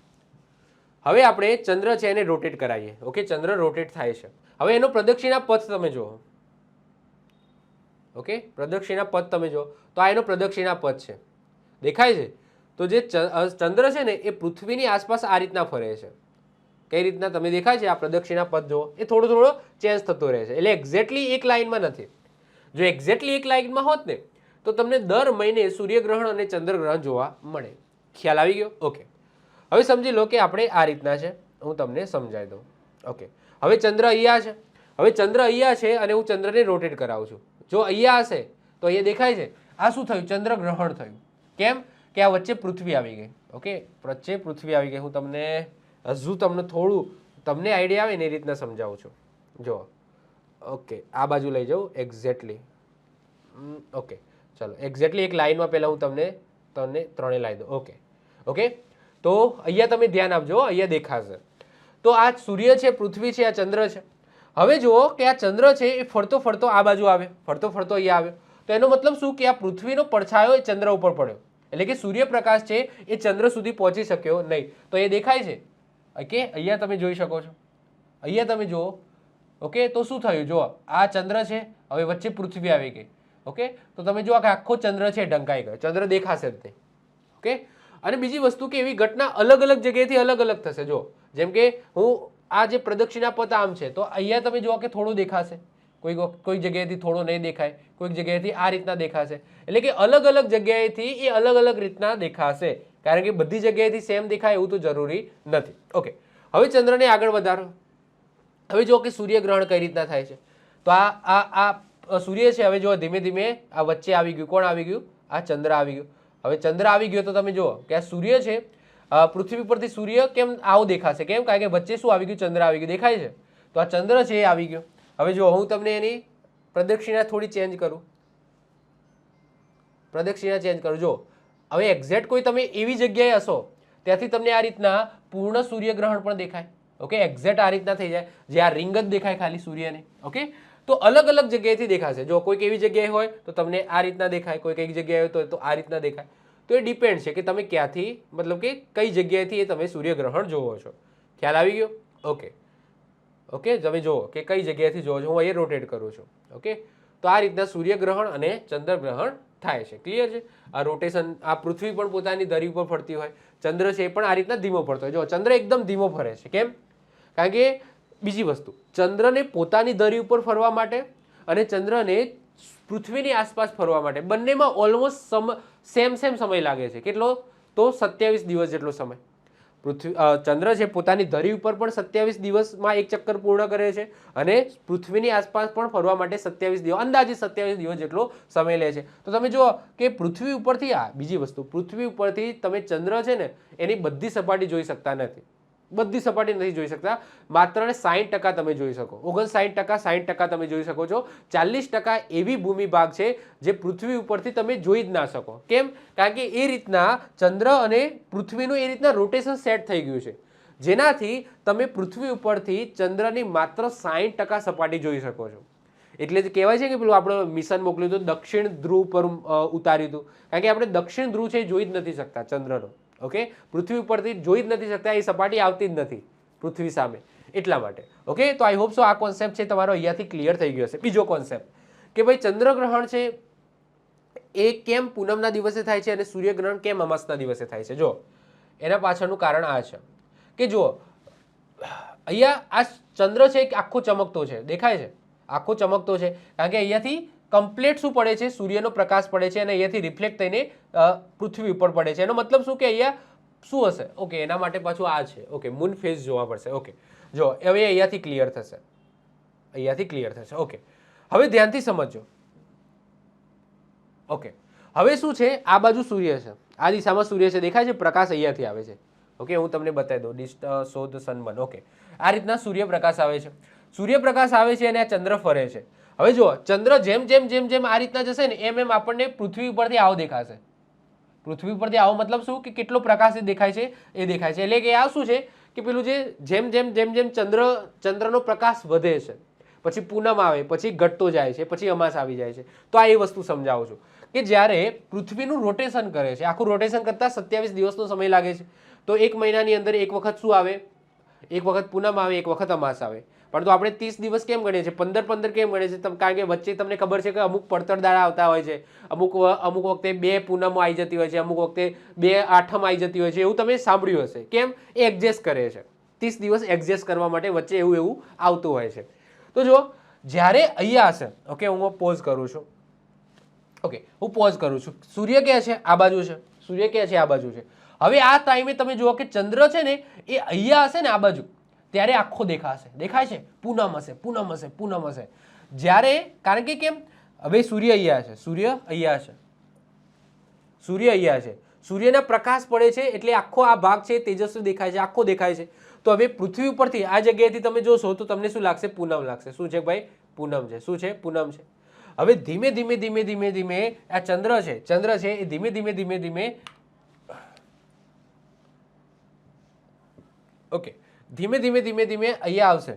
હવે આપણે ચંદ્ર છે એને રોટેટ કરાવીએ. ઓકે, ચંદ્ર રોટેટ થાય છે. હવે એનો પ્રદક્ષિણા પથ તમે જુઓ. ઓકે, પ્રદક્ષિણા પથ તમે જુઓ તો આ એનો પ્રદક્ષિણા પથ છે, દેખાય છે. તો જે ચંદ્ર છે ને એ પૃથ્વીની આસપાસ આ રીતના ફરે છે. કઈ રીતના તમે દેખાય છે, આ પ્રદક્ષિણા પથ જુઓ, એ થોડો ચેન્જ થતો રહે છે. એટલે એક્ઝેક્ટલી એક લાઇનમાં નથી. જો એક્ઝેક્ટલી એક લાઇનમાં હોત ને તો તમને દર મહિને સૂર્યગ્રહણ અને ચંદ્રગ્રહણ જોવા મળે. ખ્યાલ આવી ગયો? ઓકે, હવે સમજી લો કે આપણે આ રીતના છે, હું તમને સમજાવી દઉં. ઓકે, હવે ચંદ્ર અહીંયા છે, હવે ચંદ્ર અહીંયા છે અને હું ચંદ્રને રોટેટ કરાવું છું. જો અહીંયા હશે તો અહીંયા દેખાય છે, આ શું થયું, ચંદ્રગ્રહણ થયું. કેમ કે આ વચ્ચે પૃથ્વી આવી ગઈ. ઓકે, વચ્ચે પૃથ્વી આવી ગઈ. હું તમને હજુ થોડું તમને આઈડિયા આવે ને એ રીતના સમજાવું છું. જો, ઓકે, આ બાજુ લઈ જાઉં એક્ઝેક્ટલી. ઓકે, ચાલો એક્ઝેક્ટલી એક લાઇનમાં પહેલાં હું તમને ત્રણે લાવી દઉં. ઓકે, તો અહીંયા તમે ધ્યાન આપજો, અહીંયા દેખાશે. તો આ સૂર્ય છે, પૃથ્વી છે, આ ચંદ્ર છે. હવે જુઓ કે આ ચંદ્ર છે એ ફરતો ફરતો આ બાજુ આવે, ફરતો ફરતો અહીંયા આવ્યો. તો એનો મતલબ શું કે આ પૃથ્વીનો પડછાયો એ ચંદ્ર ઉપર પડ્યો. એટલે કે સૂર્યપ્રકાશ છે એ ચંદ્ર સુધી પહોંચી શક્યો નહીં. તો એ દેખાય છે. ઓકે, અહીંયા તમે જોઈ શકો છો, અહીંયા તમે જુઓ. ઓકે, તો શું થયું, જો આ ચંદ્ર છે, હવે વચ્ચે પૃથ્વી આવી ગઈ. ઓકે, તો તમે જો આ આખો ચંદ્ર છે ઢંકાઈ ગયો, ચંદ્ર દેખાશે જ નહીં. ઓકે, અને બીજી વસ્તુ કે એવી ઘટના અલગ અલગ જગ્યાએથી અલગ અલગ થશે. જો જેમ કે હું આ જે પ્રદક્ષિણા પથ આમ છે તો અહીંયા તમે જુઓ કે થોડું દેખાશે, કોઈ જગ્યાએથી થોડો નહીં દેખાય, કોઈક જગ્યાએથી આ રીતના દેખાશે. એટલે કે અલગ અલગ જગ્યાએથી એ અલગ અલગ રીતના દેખાશે, કારણ કે બધી જગ્યાએથી સેમ દેખાય એવું તો જરૂરી નથી. ઓકે, હવે ચંદ્રને આગળ વધારો. હવે જો કે સૂર્યગ્રહણ કઈ રીતના થાય છે, તો આ સૂર્ય છે, હવે જો ધીમે ધીમે આ વચ્ચે આવી ગયું. કોણ આવી ગયું? આ ચંદ્ર આવી ગયું. હવે ચંદ્ર આવી ગયો તો તમે જુઓ કે આ સૂર્ય છે, પૃથ્વી પરથી સૂર્ય કેમ આવું દેખાશે, કેમ? કારણ કે વચ્ચે શું આવી ગયું, ચંદ્ર આવી ગયું, દેખાય છે. તો આ ચંદ્ર છે એ આવી ગયો. હવે જો હું તમને એની પ્રદક્ષિણા થોડી ચેન્જ કરું, જો હવે એક્ઝેક્ટ કોઈ તમે એવી જગ્યાએ હશો ત્યાંથી તમને આ રીતના પૂર્ણ સૂર્યગ્રહણ પણ દેખાય. ઓકે, એક્ઝેક્ટ આ રીતના થઈ જાય, જે આ રિંગ જ દેખાય ખાલી સૂર્યને. ઓકે, તો અલગ અલગ જગ્યાએથી દેખાશે. જો કોઈક એવી જગ્યાએ હોય તો તમને આ રીતના દેખાય, કોઈક એક જગ્યાએ હોય તો આ રીતના દેખાય. તો એ ડિપેન્ડ છે કે તમે ક્યાંથી, મતલબ કે કઈ જગ્યાએથી એ તમે સૂર્યગ્રહણ જોવો છો. ખ્યાલ આવી ગયો? ઓકે, તમે જુઓ કે કઈ જગ્યાએથી જોવો છો. હું અહીંયા રોટેટ કરું છું. ઓકે, તો આ રીતના સૂર્યગ્રહણ અને ચંદ્રગ્રહણ થાય છે. ક્લિયર છે? આ રોટેશન, આ પૃથ્વી પણ પોતાની ધરી ઉપર ફરતી હોય, ચંદ્ર છે એ પણ આ રીતના ધીમો ફરતો હોય. જો ચંદ્ર એકદમ ધીમો ફરે છે, કેમ? કારણ કે બીજી વસ્તુ, ચંદ્રને પોતાની ધરી ઉપર ફરવા માટે અને ચંદ્રને પૃથ્વીની આસપાસ ફરવા માટે બંનેમાં ઓલમોસ્ટ સેમ સમય લાગે છે. કેટલો? તો 27 દિવસ જેટલો સમય. ચંદ્ર છે પોતાની ધરી ઉપર પણ 27 દિવસમાં એક ચક્કર પૂર્ણ કરે છે અને પૃથ્વીની આસપાસ પણ ફરવા માટે 27 દિવસ, અંદાજે 27 દિવસ જેટલો સમય લે છે. તો તમે જુઓ કે પૃથ્વી ઉપરથી, બીજી વસ્તુ, પૃથ્વી ઉપરથી તમે ચંદ્ર છે ને એની બધી સપાટી જોઈ શકતા નથી. બધી સપાટી નથી જોઈ શકતા. માત્ર 60% તમે જોઈ શકો, 59%, 60% તમે જોઈ શકો છો. 40% એવી ભૂમિ ભાગ છે જે પૃથ્વી ઉપરથી તમે જોઈ જ ના શકો. કેમ? કારણ કે એ રીતના ચંદ્ર અને પૃથ્વીનું એ રીતના રોટેશન સેટ થઈ ગયું છે, જેનાથી તમે પૃથ્વી ઉપરથી ચંદ્રની માત્ર 60% સપાટી જોઈ શકો છો. એટલે જ કહેવાય છે કે પેલું આપણે મિશન મોકલ્યું હતું, દક્ષિણ ધ્રુવ પર ઉતાર્યું હતું, કારણ કે આપણે દક્ષિણ ધ્રુવ છે એ જોઈ જ નથી શકતા ચંદ્રનો. ઓકે, પૃથ્વી ઉપરથી જોઈ જ નથી શકતા, એ સપાટી આવતી જ નથી પૃથ્વી સામે, એટલા માટે. ઓકે, તો આઈ હોપ સો આ કોન્સેપ્ટ છે તમારો અહીંયાથી ક્લિયર થઈ ગયો હશે. બીજો કોન્સેપ્ટ કે ભાઈ ચંદ્રગ્રહણ છે એ કેમ પૂનમના દિવસે થાય છે અને સૂર્યગ્રહણ કેમ અમાસના દિવસે થાય છે. જો એના પાછળનું કારણ આ છે કે જુઓ, અહીંયા આ ચંદ્ર છે એ આખો ચમકતો છે, દેખાય છે, આખો ચમકતો છે, કારણ કે અહીંયાથી કમ્પ્લીટ શું પડે છે? સૂર્યનો પ્રકાશ પડે છે અને અહીંયાથી રિફ્લેક્ટ થઈને પૃથ્વી ઉપર પડે છે. એનો મતલબ શું કે અહીંયા શું હશે? ઓકે, એના માટે પાછું આ છે. ઓકે, મૂન ફેઝ જોવા પડશે. ઓકે, જો હવે અહીંયાથી ક્લિયર થશે, અહીંયાથી ક્લિયર થશે. ઓકે, હવે ધ્યાનથી સમજો. ઓકે, હવે શું છે? આ બાજુ સૂર્ય છે, આ દિશામાં સૂર્ય છે, દેખાય છે? પ્રકાશ અહીંયાથી આવે છે. ઓકે, હું તમને બતાવી દઉં, શોધ સનબર્ન. ઓકે, આ રીતના સૂર્યપ્રકાશ આવે છે, સૂર્યપ્રકાશ આવે છે અને આ ચંદ્ર ફરે છે. હવે જુઓ, ચંદ્ર જેમ જેમ જેમ જેમ આ રીતના જશે ને એમ એમ આપણને પૃથ્વી ઉપરથી આવો દેખાશે. પૃથ્વી ઉપરથી આવો મતલબ શું કે કેટલો પ્રકાશ દેખાય છે એ દેખાય છે. એટલે કે આ શું છે કે પેલું જે જેમ જેમ જેમ જેમ ચંદ્રનો પ્રકાશ વધે છે, પછી પૂનમ આવે, પછી ઘટતો જાય છે, પછી અમાસ આવી જાય છે. તો આ એ વસ્તુ સમજાવું છું કે જ્યારે પૃથ્વીનું રોટેશન કરે છે, આખું રોટેશન કરતા 27 દિવસનો સમય લાગે છે. તો એક મહિનાની અંદર એક વખત શું આવે? એક વખત પૂનમ આવે, એક વખત અમાસ આવે. પરંતુ આપણે 30 દિવસ કેમ ગણીએ છીએ, 15 કેમ ગણીએ છીએ? કારણ કે વચ્ચે તમને ખબર છે કે અમુક પડતર દાડા આવતા હોય છે, અમુક વખતે 2 પૂનમો આવી જતી હોય છે, અમુક વખતે 2 આઠમ આવી જતી હોય છે. એવું તમે સાંભળ્યું હશે. કેમ? એ એડજસ્ટ કરે છે, 30 દિવસ એડજસ્ટ કરવા માટે વચ્ચે એવું આવતું હોય છે. તો જો જ્યારે અહીંયા હશે, ઓકે, હું પોઝ કરું છું. ઓકે, હું પોઝ કરું છું. સૂર્ય ક્યાં છે? આ બાજુ છે. સૂર્ય ક્યાં છે? આ બાજુ છે. હવે આ ટાઈમે તમે જુઓ કે ચંદ્ર છે ને એ અહીંયા હશે ને આ બાજુ, ત્યારે આખો દેખાશે, દેખાય છે? પૂનમ હશે, પૂનમ હશે, પૂનમ હશે. જ્યારે, કારણ કે કેમ? હવે સૂર્ય અહીંયા છે, સૂર્ય અહીંયા છે, સૂર્ય અહીંયા છે, સૂર્યના પ્રકાશ પડે છે એટલે આખો આ ભાગ છે તેજસ્વી દેખાય છે, આખો દેખાય છે. તો હવે પૃથ્વી ઉપરથી આ જગ્યાએથી તમે જોશો તો તમને શું લાગશે? પૂનમ લાગશે. શું છે ભાઈ? પૂનમ છે. શું છે? પૂનમ છે. હવે ધીમે ધીમે ધીમે ધીમે ધીમે આ ચંદ્ર છે એ ધીમે ધીમે ધીમે ધીમે ઓકે, ધીમે ધીમે ધીમે ધીમે અહીંયા આવશે.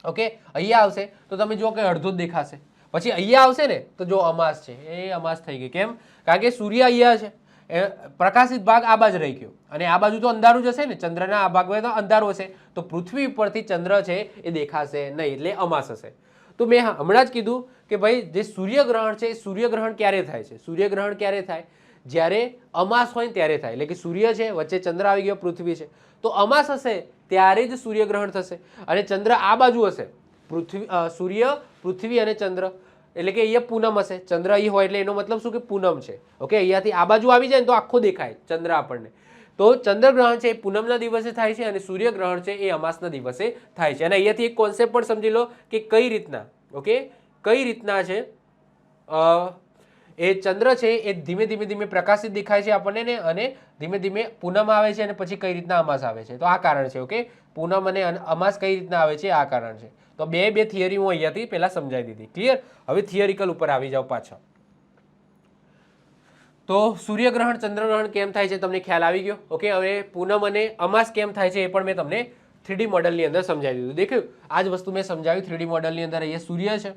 ઓકે, અહીંયા આવશે તો તમે જુઓ કે અડધો જ દેખાશે. પછી અહીંયા આવશે ને તો જો અમાસ છે, એ અમાસ થઈ ગઈ. કેમ? કારણ કે સૂર્ય અહીંયા છે, પ્રકાશિત ભાગ આ બાજુ રહી ગયો અને આ બાજુ તો અંધારું જ હશે ને, ચંદ્રના આ ભાગમાં તો અંધારું હશે. તો પૃથ્વી ઉપરથી ચંદ્ર છે એ દેખાશે નહીં, એટલે અમાસ હશે. તો મેં હમણાં જ કીધું કે ભાઈ જે સૂર્યગ્રહણ છે, સૂર્યગ્રહણ ક્યારે થાય છે? સૂર્યગ્રહણ ક્યારે થાય? જ્યારે અમાસ હોય ત્યારે થાય. એટલે કે સૂર્ય છે, વચ્ચે ચંદ્ર આવી ગયો, પૃથ્વી છે, તો અમાસ હશે ત્યારે જ સૂર્યગ્રહણ થશે. અને ચંદ્ર આ બાજુ હશે, સૂર્ય, પૃથ્વી અને ચંદ્ર, એટલે કે અહીંયા પૂનમ હશે. ચંદ્ર અહીં હોય એટલે એનો મતલબ શું કે પૂનમ છે. ઓકે, અહીંયાથી આ બાજુ આવી જાય ને તો આખો દેખાય ચંદ્ર આપણને. તો ચંદ્રગ્રહણ છે એ પૂનમના દિવસે થાય છે અને સૂર્યગ્રહણ છે એ અમાસના દિવસે થાય છે. અને અહીંયાથી એક કોન્સેપ્ટ પણ સમજી લો કે કઈ રીતના, ઓકે, કઈ રીતના છે એ ચંદ્ર છે એ ધીમે ધીમે ધીમે પ્રકાશિત દેખાય છે આપણને ને, અને ધીમે ધીમે પૂનમ આવે છે અને પછી કઈ રીતના અમાસ આવે છે. તો આ કારણ છે. ઓકે, પૂનમ અને અમાસ કઈ રીતના આવે છે આ કારણ છે. તો બે થિયરી હું અહીંયાથી પહેલા સમજાવી દીધી. ક્લિયર? હવે થિયરિકલ ઉપર આવી જાઓ પાછા. તો સૂર્યગ્રહણ, ચંદ્રગ્રહણ કેમ થાય છે તમને ખ્યાલ આવી ગયો. ઓકે, હવે પૂનમ અને અમાસ કેમ થાય છે એ પણ મેં તમને 3D મોડલની અંદર સમજાવી દીધું. દેખ્યું? આ જ વસ્તુ મેં સમજાવ્યું 3D મોડલની અંદર. અહીંયા સૂર્ય છે,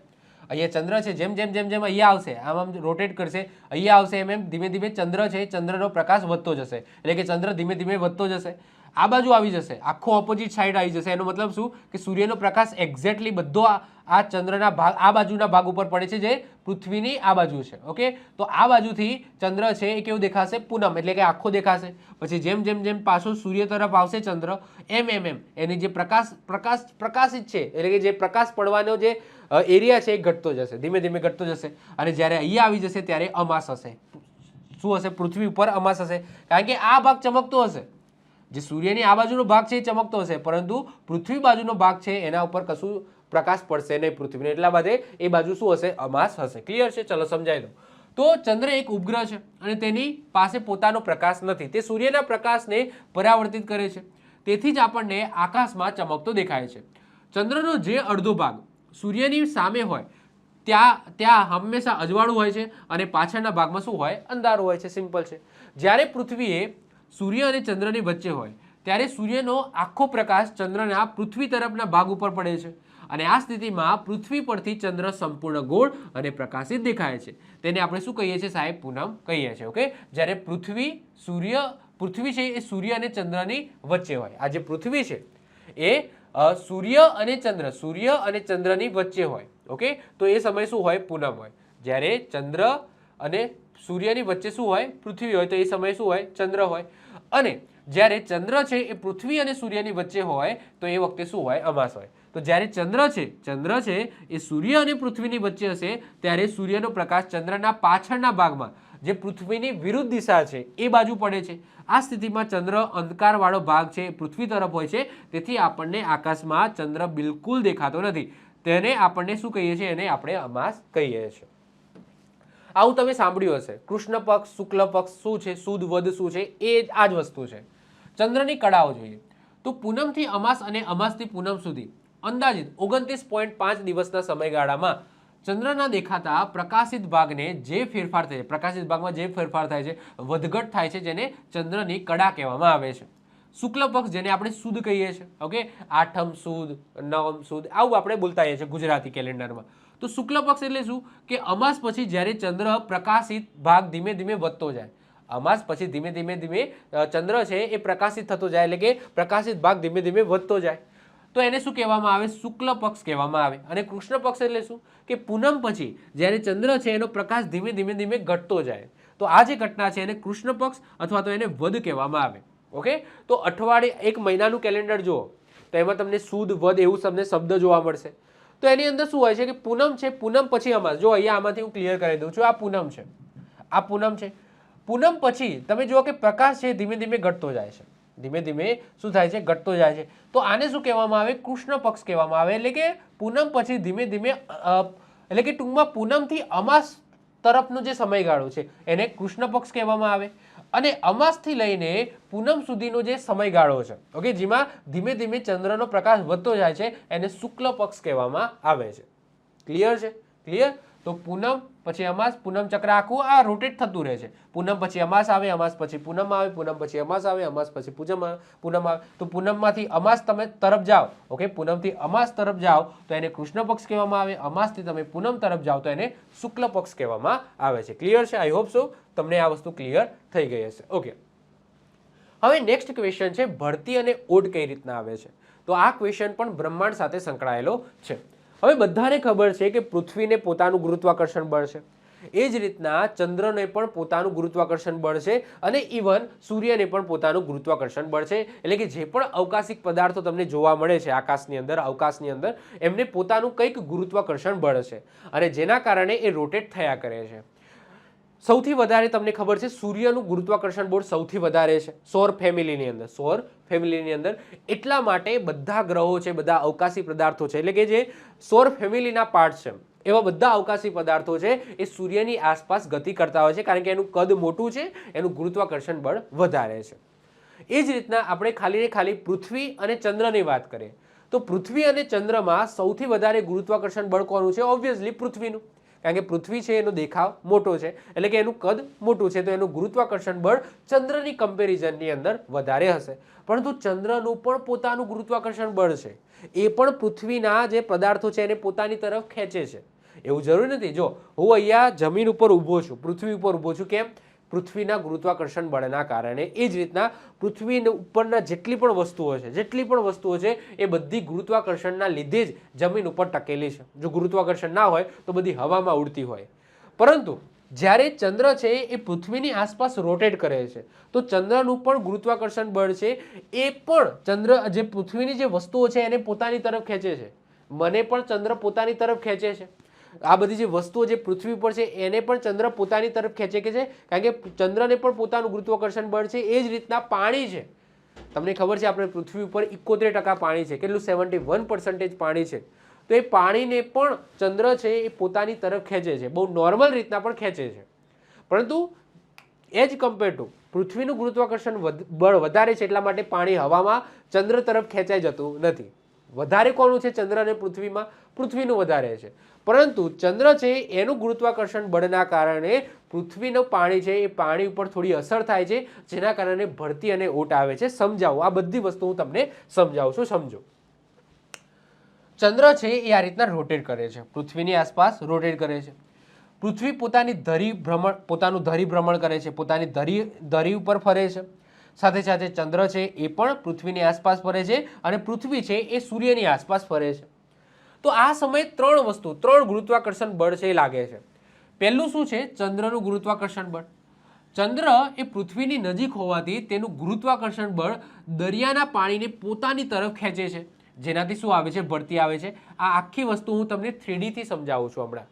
અહીંયા ચંદ્ર છે, જેમ જેમ જેમ જેમ અહીંયા આવશે, આમ આમ રોટેટ કરશે, અહીંયા આવશે, એમ એમ ધીમે ધીમે ચંદ્ર છે, ચંદ્રનો પ્રકાશ વધતો જશે. એટલે કે ચંદ્ર ધીમે ધીમે વધતો જશે. આ બાજુ આવી જશે, આખો ઓપોઝિટ સાઈડ આવી જશે. એનો મતલબ શું કે સૂર્યનો પ્રકાશ એક્ઝેક્ટલી બધો આ ચંદ્રના ભાગ આ બાજુના ભાગ ઉપર પડે છે, જે પૃથ્વીની આ બાજુ છે. ઓકે, તો આ બાજુથી ચંદ્ર છે એ કેવું દેખાશે? પૂનમ, એટલે કે આખો દેખાશે. પછી જેમ જેમ જેમ પાછો સૂર્ય તરફ આવશે ચંદ્ર, એમ એમ એમ એની જે પ્રકાશિત છે એટલે કે જે પ્રકાશ પડવાનો જે એરિયા છે એ ઘટતો જશે, ધીમે ધીમે ઘટતો જશે. અને જ્યારે અહીંયા આવી જશે ત્યારે અમાસ હશે. શું હશે? પૃથ્વી ઉપર અમાસ હશે, કારણ કે આ ભાગ ચમકતો હશે. જે સૂર્યની આ બાજુનો ભાગ છે એ ચમકતો હશે, પરંતુ પૃથ્વી બાજુનો ભાગ છે એના ઉપર કશું પ્રકાશ પડશે નહીં પૃથ્વીને, એટલા માટે એ બાજુ શું હશે? અમાસ હશે. ક્લિયર છે? ચલો સમજાવી દો. તો ચંદ્ર એક ઉપગ્રહ છે અને તેની પાસે પોતાનો પ્રકાશ નથી. તે સૂર્યના પ્રકાશને પરાવર્તિત કરે છે, તેથી જ આપણને આકાશમાં ચમકતો દેખાય છે. ચંદ્રનો જે અડધો ભાગ સૂર્યની સામે હોય ત્યાં હંમેશા અજવાળું હોય છે અને પાછળના ભાગમાં શું હોય? અંધારું હોય છે. સિમ્પલ છે. જ્યારે પૃથ્વી એ સૂર્ય અને ચંદ્રની વચ્ચે હોય ત્યારે સૂર્યનો આખો પ્રકાશ ચંદ્રના પૃથ્વી તરફના ભાગ ઉપર પડે છે અને આ સ્થિતિમાં પૃથ્વી પરથી ચંદ્ર સંપૂર્ણ ગોળ અને પ્રકાશિત દેખાય છે. તેને આપણે શું કહીએ છીએ સાહેબ? પૂનમ કહીએ છીએ. ઓકે, જ્યારે પૃથ્વી છે એ સૂર્ય અને ચંદ્રની વચ્ચે હોય. આ જે પૃથ્વી છે એ સૂર્ય અને ચંદ્રની વચ્ચે હોય. ઓકે, તો એ સમય શું હોય? પૂનમ હોય. જ્યારે ચંદ્ર અને સૂર્યની વચ્ચે શું હોય? પૃથ્વી હોય, તો એ સમય શું હોય? ચંદ્ર હોય. અને જ્યારે ચંદ્ર છે એ પૃથ્વી અને સૂર્યની વચ્ચે હોય તો એ વખતે શું હોય? અમાસ હોય. તો જ્યારે ચંદ્ર છે એ સૂર્ય અને પૃથ્વીની વચ્ચે હશે ત્યારે સૂર્યનો પ્રકાશ ચંદ્રના પાછળના ભાગમાં જે પૃથ્વીની વિરુદ્ધ દિશા છે એ બાજુ પડે છે. આ સ્થિતિમાં ચંદ્ર અંધકારવાળો ભાગ છે એ પૃથ્વી તરફ હોય છે, તેથી આપણને આકાશમાં ચંદ્ર બિલકુલ દેખાતો નથી. તેને આપણને શું કહીએ છીએ? એને આપણે અમાસ કહીએ છીએ. આવું તમે સાંભળ્યું હશે. કૃષ્ણ પક્ષ, શુક્લ પક્ષ શું છે? સુદ, વદ શું છે? એ આ જ વસ્તુ છે. ચંદ્રની કળાઓ જોઈએ તો પૂનમથી અમાસ અને અમાસથી પૂનમ સુધી અંદાજિત 29.5 દિવસના સમયગાળામાં ચંદ્રના દેખાતા પ્રકાશિત ભાગને જે ફેરફાર થાય છે, પ્રકાશિત ભાગમાં જે ફેરફાર થાય છે, વધઘટ થાય છે, જેને ચંદ્રની કળા કહેવામાં આવે છે. શુક્લ પક્ષ જેને આપણે સુદ કહીએ છીએ. ઓકે, આઠમ સુદ, નવમ સુદ, આવું આપણે બોલતા હોઈએ છીએ ગુજરાતી કેલેન્ડરમાં. તો શુક્લ પક્ષ એટલે શું કે અમાસ પછી જ્યારે ચંદ્ર પ્રકાશિત ભાગ ધીમે ધીમે વધતો જાય, અમાસ પછી ધીમે ધીમે ચંદ્ર છે એ પ્રકાશિત થતો જાય, એટલે કે પ્રકાશિત ભાગ ધીમે ધીમે વધતો જાય, તો એને શું કહેવામાં આવે? શુક્લ પક્ષ કહેવામાં આવે. અને કૃષ્ણ પક્ષ એટલે શું કે પૂનમ પછી જ્યારે ચંદ્ર છે એનો પ્રકાશ ધીમે ધીમે ઘટતો જાય, તો આ જે ઘટના છે એને કૃષ્ણ પક્ષ અથવા તો એને વદ કહેવામાં આવે. ઓકે, તો અઠવાડિયે એક મહિનાનું કેલેન્ડર જુઓ તો એમાં તમને સુદ, વદ એવું તમને શબ્દ જોવા મળશે. તો એની અંદર શું હોય છે કે પૂનમ છે, પૂનમ પછી અમાસ. જો અહીંયા આમાંથી હું ક્લિયર કરી દઉં છું. આ પૂનમ છે, આ પૂનમ છે. પૂનમ પછી તમે જુઓ કે પ્રકાશ છે ધીમે ધીમે ઘટતો જાય છે, ધીમે ધીમે શું થાય છે? ઘટતો જાય છે. તો આને શું કહેવામાં આવે? કૃષ્ણ પક્ષ કહેવામાં આવે. એટલે કે પૂનમ પછી ધીમે ધીમે એટલે કે ટૂંકમાં પૂનમથી અમાસ તરફનો જે સમયગાળો છે એને કૃષ્ણ પક્ષ કહેવામાં આવે. અને અમાસથી લઈને પૂનમ સુધીનો જે સમયગાળો છે, ઓકે, જેમાં ધીમે ધીમે ચંદ્રનો પ્રકાશ વધતો જાય છે, એને શુક્લ પક્ષ કહેવામાં આવે છે. ક્લિયર છે? ક્લિયર? તો પૂનમ પછી અમાસ, પૂનમ ચક્ર આખું આ રોટેટ થતું રહે છે. પૂનમ પછી અમાસ આવે, અમાસ પછી પૂનમ આવે, પૂનમ પછી અમાસ આવે, અમાસ પછી પૂનમ આવે. તો પૂનમમાંથી અમાસ તમે તરફ જાઓ, ઓકે, પૂનમથી અમાસ તરફ જાઓ તો એને કૃષ્ણ પક્ષ કહેવામાં આવે. અમાસથી તમે પૂનમ તરફ જાઓ તો એને શુક્લ પક્ષ કહેવામાં આવે છે. ક્લિયર છે? આઈ હોપ સો તમને આ વસ્તુ ક્લિયર થઈ ગઈ હશે. ઓકે, હવે નેક્સ્ટ ક્વેશ્ચન છે ભરતી અને ઓડ કઈ રીતના આવે છે. તો આ ક્વેશ્ચન પણ બ્રહ્માંડ સાથે સંકળાયેલો છે. હવે બધાને ખબર છે કે પૃથ્વીને પોતાનું ગુરુત્વાકર્ષણ બળ છે, એ જ રીતના ચંદ્રને પણ પોતાનું ગુરુત્વાકર્ષણ બળ છે અને ઇવન સૂર્યને પણ પોતાનું ગુરુત્વાકર્ષણ બળ છે. એટલે કે જે પણ અવકાશિક પદાર્થો તમને જોવા મળે છે આકાશની અંદર, અવકાશની અંદર, એમને પોતાનું કંઈક ગુરુત્વાકર્ષણ બળ છે અને જેના કારણે એ રોટેટ થયા કરે છે. સૌથી વધારે તમને ખબર છે સૂર્યનું ગુરુત્વાકર્ષણ બળ સૌથી વધારે છે સૌર ફેમિલીની અંદર. એટલા માટે બધા ગ્રહો છે, બધા અવકાશી પદાર્થો છે, એટલે કે જે સૌર ફેમિલીના પાર્ટ છે એવા બધા અવકાશી પદાર્થો છે એ સૂર્યની આસપાસ ગતિ કરતા હોય છે, કારણ કે એનું કદ મોટું છે, એનું ગુરુત્વાકર્ષણ બળ વધારે છે. એ જ રીતના આપણે ખાલી પૃથ્વી અને ચંદ્રની વાત કરીએ તો પૃથ્વી અને ચંદ્રમાં સૌથી વધારે ગુરુત્વાકર્ષણ બળ કોનું છે? ઓબ્વિયસલી પૃથ્વીનું, કારણ કે પૃથ્વી છે એનો દેખાવ મોટો છે, એટલે કે એનું કદ મોટું છે, તો એનું ગુરુત્વાકર્ષણ બળ ચંદ્રની કમ્પેરિઝનની અંદર વધારે હશે. પરંતુ ચંદ્રનું પણ પોતાનું ગુરુત્વાકર્ષણ બળ છે, એ પણ પૃથ્વીના જે પદાર્થો છે એને પોતાની તરફ ખેંચે છે. એવું જરૂરી નથી. જો હું અહીંયા જમીન ઉપર ઊભો છું, પૃથ્વી ઉપર ઊભો છું, કેમ? પૃથ્વીના ગુરુત્વાકર્ષણ બળના કારણે. એ જ રીતના પૃથ્વી ઉપરના જેટલી પણ વસ્તુઓ છે એ બધી ગુરુત્વાકર્ષણના લીધે જ જમીન ઉપર ટકેલી છે. જો ગુરુત્વાકર્ષણ ના હોય તો બધી હવામાં ઉડતી હોય. પરંતુ જ્યારે ચંદ્ર છે એ પૃથ્વીની આસપાસ રોટેટ કરે છે તો ચંદ્રનું પણ ગુરુત્વાકર્ષણ બળ છે એ પણ ચંદ્ર જે પૃથ્વીની જે વસ્તુઓ છે એને પોતાની તરફ ખેંચે છે. મને પણ ચંદ્ર પોતાની તરફ ખેંચે છે. આ બધી જે વસ્તુઓ જે પૃથ્વી પર છે એને પણ ચંદ્ર પોતાની તરફ ખેંચે છે, કારણ કે ચંદ્રને પણ પોતાનું ગુરુત્વાકર્ષણ બળ છે. એ જ રીતના પાણી છે. તમને ખબર છે આપણે પૃથ્વી ઉપર 71% પાણી છે. કેટલું? 71% પાણી છે. તો એ પાણીને પણ ચંદ્ર છે એ પોતાની તરફ ખેંચે છે, બહુ નોર્મલ રીતના પણ ખેંચે છે. પરંતુ એજ કમ્પેર ટુ પૃથ્વીનું ગુરુત્વાકર્ષણ બળ વધારે છે એટલા માટે પાણી હવામાં ચંદ્ર તરફ ખેંચાઈ જતું નથી. વધારે કોનું છે ચંદ્ર અને પૃથ્વીમાં? પૃથ્વીનું વધારે છે. પરંતુ ચંદ્ર છે એનું ગુરુત્વાકર્ષણ બળના કારણે પૃથ્વીનું પાણી છે એ પાણી ઉપર થોડી અસર થાય છે, જેના કારણે ભરતી અને ઓટ આવે છે. સમજાવું, આ બધી વસ્તુ હું તમને સમજાવું છું, સમજો. ચંદ્ર છે એ આ રીતના રોટેટ કરે છે, પૃથ્વીની આસપાસ રોટેટ કરે છે. પૃથ્વી પોતાનું ધરી ભ્રમણ કરે છે, પોતાની ધરી ઉપર ફરે છે. સાથે સાથે ચંદ્ર છે એ પણ પૃથ્વીની આસપાસ ફરે છે અને પૃથ્વી છે એ સૂર્યની આસપાસ ફરે છે. તો આ સમયે ત્રણ ગુરુત્વાકર્ષણ બળ છે એ લાગે છે. પહેલું શું છે? ચંદ્રનું ગુરુત્વાકર્ષણ બળ. ચંદ્ર એ પૃથ્વીની નજીક હોવાથી તેનું ગુરુત્વાકર્ષણ બળ દરિયાના પાણીને પોતાની તરફ ખેંચે છે, જેનાથી શું આવે છે? ભરતી આવે છે. આ આખી વસ્તુ હું તમને 3D થી સમજાવું છું હમણાં.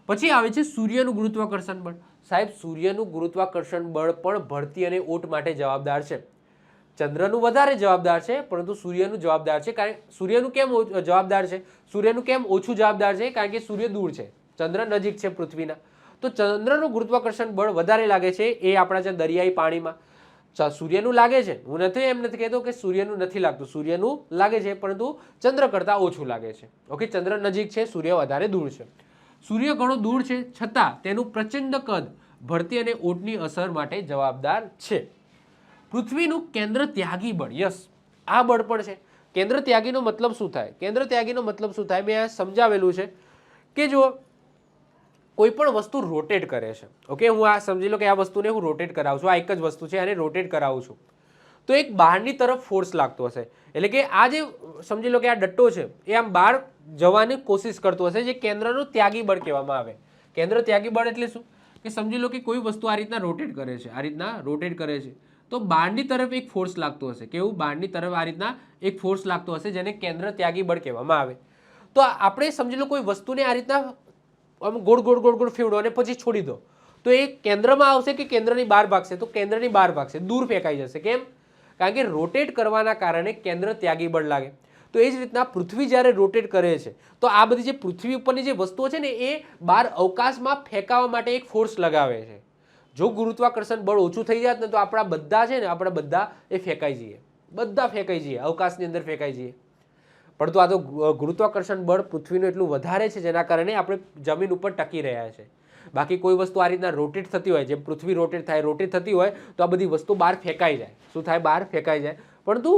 પછી આવે છે સૂર્યનું ગુરુત્વાકર્ષણ બળ. સાહેબ, સૂર્યનું ગુરુત્વાકર્ષણ બળ પણ ભરતી અને ઓટ માટે જવાબદાર છે. ચંદ્રનું વધારે જવાબદાર છે, પરંતુ સૂર્યનું જવાબદાર છે. કારણ સૂર્યનું કેમ જવાબદાર છે? સૂર્યનું કેમ ઓછું જવાબદાર છે? કારણ કે સૂર્ય દૂર છે, ચંદ્ર નજીક છે પૃથ્વીના. તો ચંદ્રનું ગુરુત્વાકર્ષણ બળ વધારે લાગે છે એ આપણા જે દરિયાઈ પાણીમાં. સૂર્યનું લાગે છે, હું એમ નથી કહેતો કે સૂર્યનું નથી લાગતું, સૂર્યનું લાગે છે, પરંતુ ચંદ્ર કરતાં ઓછું લાગે છે. ઓકે, ચંદ્ર નજીક છે, સૂર્ય વધારે દૂર છે. સૂર્ય ઘણો દૂર છે છતાં તેનું પ્રચંડ કદ ભરતી અને ઓટની અસર માટે જવાબદાર છે. પૃથ્વીનું કેન્દ્ર ત્યાગી બળ, યસ, આ બળ પણ છે. કેન્દ્ર ત્યાગીનો મતલબ શું થાય? કેન્દ્ર ત્યાગીનો મતલબ શું થાય? મેં આ સમજાવેલું છે કે જો કોઈ પણ વસ્તુ રોટેટ કરે છે, ઓકે, હું આ સમજી લો કે આ વસ્તુને હું રોટેટ કરાવું છું, આ એક જ વસ્તુ છે, આને રોટેટ કરાવું છું, તો એક બહારની તરફ ફોર્સ લાગતો હશે. એટલે કે આ જે સમજી લો કે આ ડટ્ટો છે એ આમ બહાર જવાની કોશિશ કરતો હશે, જે કેન્દ્રનું ત્યાગી બળ કહેવામાં આવે. કેન્દ્ર ત્યાગી બળ એટલે શું? કે સમજી લો કે કોઈ વસ્તુ આ રીતના રોટેટ કરે છે, આ રીતના રોટેટ કરે છે, તો બહારની તરફ એક ફોર્સ લાગતો હશે. કેવું? બહારની તરફ આ રીતના એક ફોર્સ લાગતો હશે, જેને કેન્દ્ર ત્યાગી બળ કહેવામાં આવે. તો આપણે સમજી લો કોઈ વસ્તુને આ રીતના ગોળ ગોળ ગોળ ગોળ ફેવડો અને પછી છોડી દો, તો એ કેન્દ્રમાં આવશે કે કેન્દ્રની બહાર ભાગશે? તો કેન્દ્રની બહાર ભાગશે, દૂર ફેંકાઈ જશે. કેમ? કારણ કે રોટેટ કરવાના કારણે કેન્દ્ર ત્યાગી બળ લાગે. તો એ જ રીતના પૃથ્વી જ્યારે રોટેટ કરે છે તો આ બધી જે પૃથ્વી ઉપરની જે વસ્તુઓ છે ને એ બહાર અવકાશમાં ફેંકાવા માટે એક ફોર્સ લગાવે છે. જો ગુરુત્વાકર્ષણ બળ ઓછું થઈ જાત ને તો આપણા બધા છે ને આપણે બધા એ ફેંકાઈ જઈએ, બધા ફેંકાઈ જઈએ, અવકાશની અંદર ફેંકાઈ જઈએ. પરંતુ આ તો ગુરુત્વાકર્ષણ બળ પૃથ્વીનું એટલું વધારે છે જેના કારણે આપણે જમીન ઉપર ટકી રહ્યા છે. બાકી કોઈ વસ્તુ આ રીતના રોટેટ થતી હોય, જેમ પૃથ્વી રોટેટ થતી હોય તો આ બધી વસ્તુ બહાર ફેંકાઈ જાય. શું થાય? બહાર ફેંકાઈ જાય. પરંતુ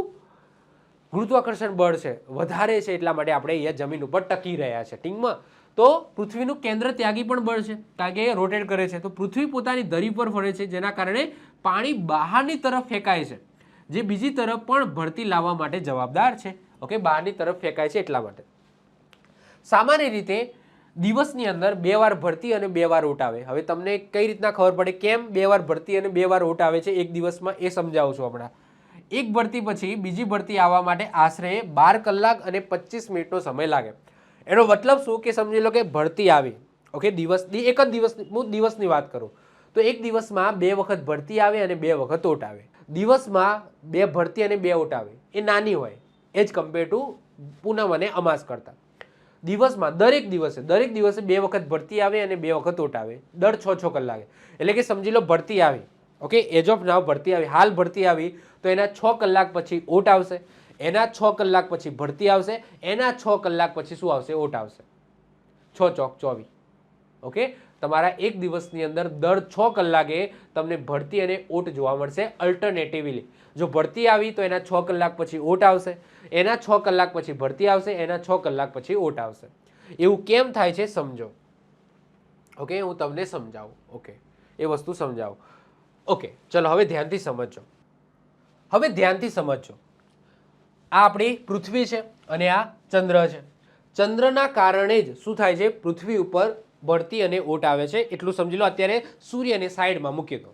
ગુરુત્વાકર્ષણ બળ છે વધારે છે એટલા માટે આપણે અહીંયા જમીન ઉપર ટકી રહ્યા છે. ટીમમાં તો પૃથ્વીનું કેન્દ્ર ત્યાગી પણ બળ છે, કારણ કે એ રોટેટ કરે છે. તો પૃથ્વી પોતાની ધરી પર ફરે છે, જેના કારણે પાણી બહારની તરફ ફેંકાય છે, જે બીજી તરફ પણ ભરતી લાવવા માટે જવાબદાર છે. ઓકે, બહારની તરફ ફેંકાય છે એટલા માટે. સામાન્ય રીતે દિવસની અંદર 2 વાર ભરતી અને 2 વાર ઓટ આવે. હવે તમને કઈ રીતના ખબર પડે કેમ 2 વાર ભરતી અને 2 વાર ઓટ આવે છે એક દિવસમાં, એ સમજાવું છું હમણાં. એક ભરતી પછી બીજી ભરતી આવવા માટે આશરે 12 કલાક અને 25 મિનિટનો સમય લાગે. એનો મતલબ શું? કે સમજી લો કે ભરતી આવી, ઓકે, દિવસની એક જ દિવસની, હું દિવસની વાત કરું તો એક દિવસમાં 2 વખત ભરતી આવે અને 2 વખત ઓટ આવે. દિવસમાં 2 ભરતી અને 2 ઓટ આવે એ નાની હોય એજ કમ્પેર ટુ પૂનમ અને અમાસ કરતા. દિવસમાં દરેક દિવસે 2 વખત ભરતી આવે અને 2 વખત ઓટ આવે, દર 6 કલાકે. એટલે કે સમજી લો ભરતી આવી, ઓકે, એજ ઓફ નાવ ભરતી આવી, હાલ ભરતી આવી તો એના 6 કલાક પછી ઓટ આવશે, એના 6 કલાક પછી ભરતી આવશે, એના 6 કલાક પછી શું આવશે? ઓટ આવશે. 6 ચોક 24. ઓકે, તમારા એક દિવસની અંદર દર 6 કલાકે તમને ભરતી અને ઓટ જોવા મળશે અલ્ટરનેટિવલી. જો ભરતી આવી તો એના 6 કલાક પછી ઓટ આવશે, એના 6 કલાક પછી ભરતી આવશે, એના 6 કલાક પછી ઓટ આવશે. એવું કેમ થાય છે સમજો. ઓકે, હું તમને સમજાવું. ઓકે, એ વસ્તુ સમજાવું. ઓકે, ચલો હવે ધ્યાનથી સમજજો. હવે ધ્યાનથી સમજજો. આ આપણી પૃથ્વી છે અને આ ચંદ્ર છે. ચંદ્રના કારણે જ શું થાય છે, પૃથ્વી ઉપર બળતી અને ઓટ આવે છે. એટલું સમજી લો. અત્યારે સૂર્યને સાઈડમાં મૂકી દો.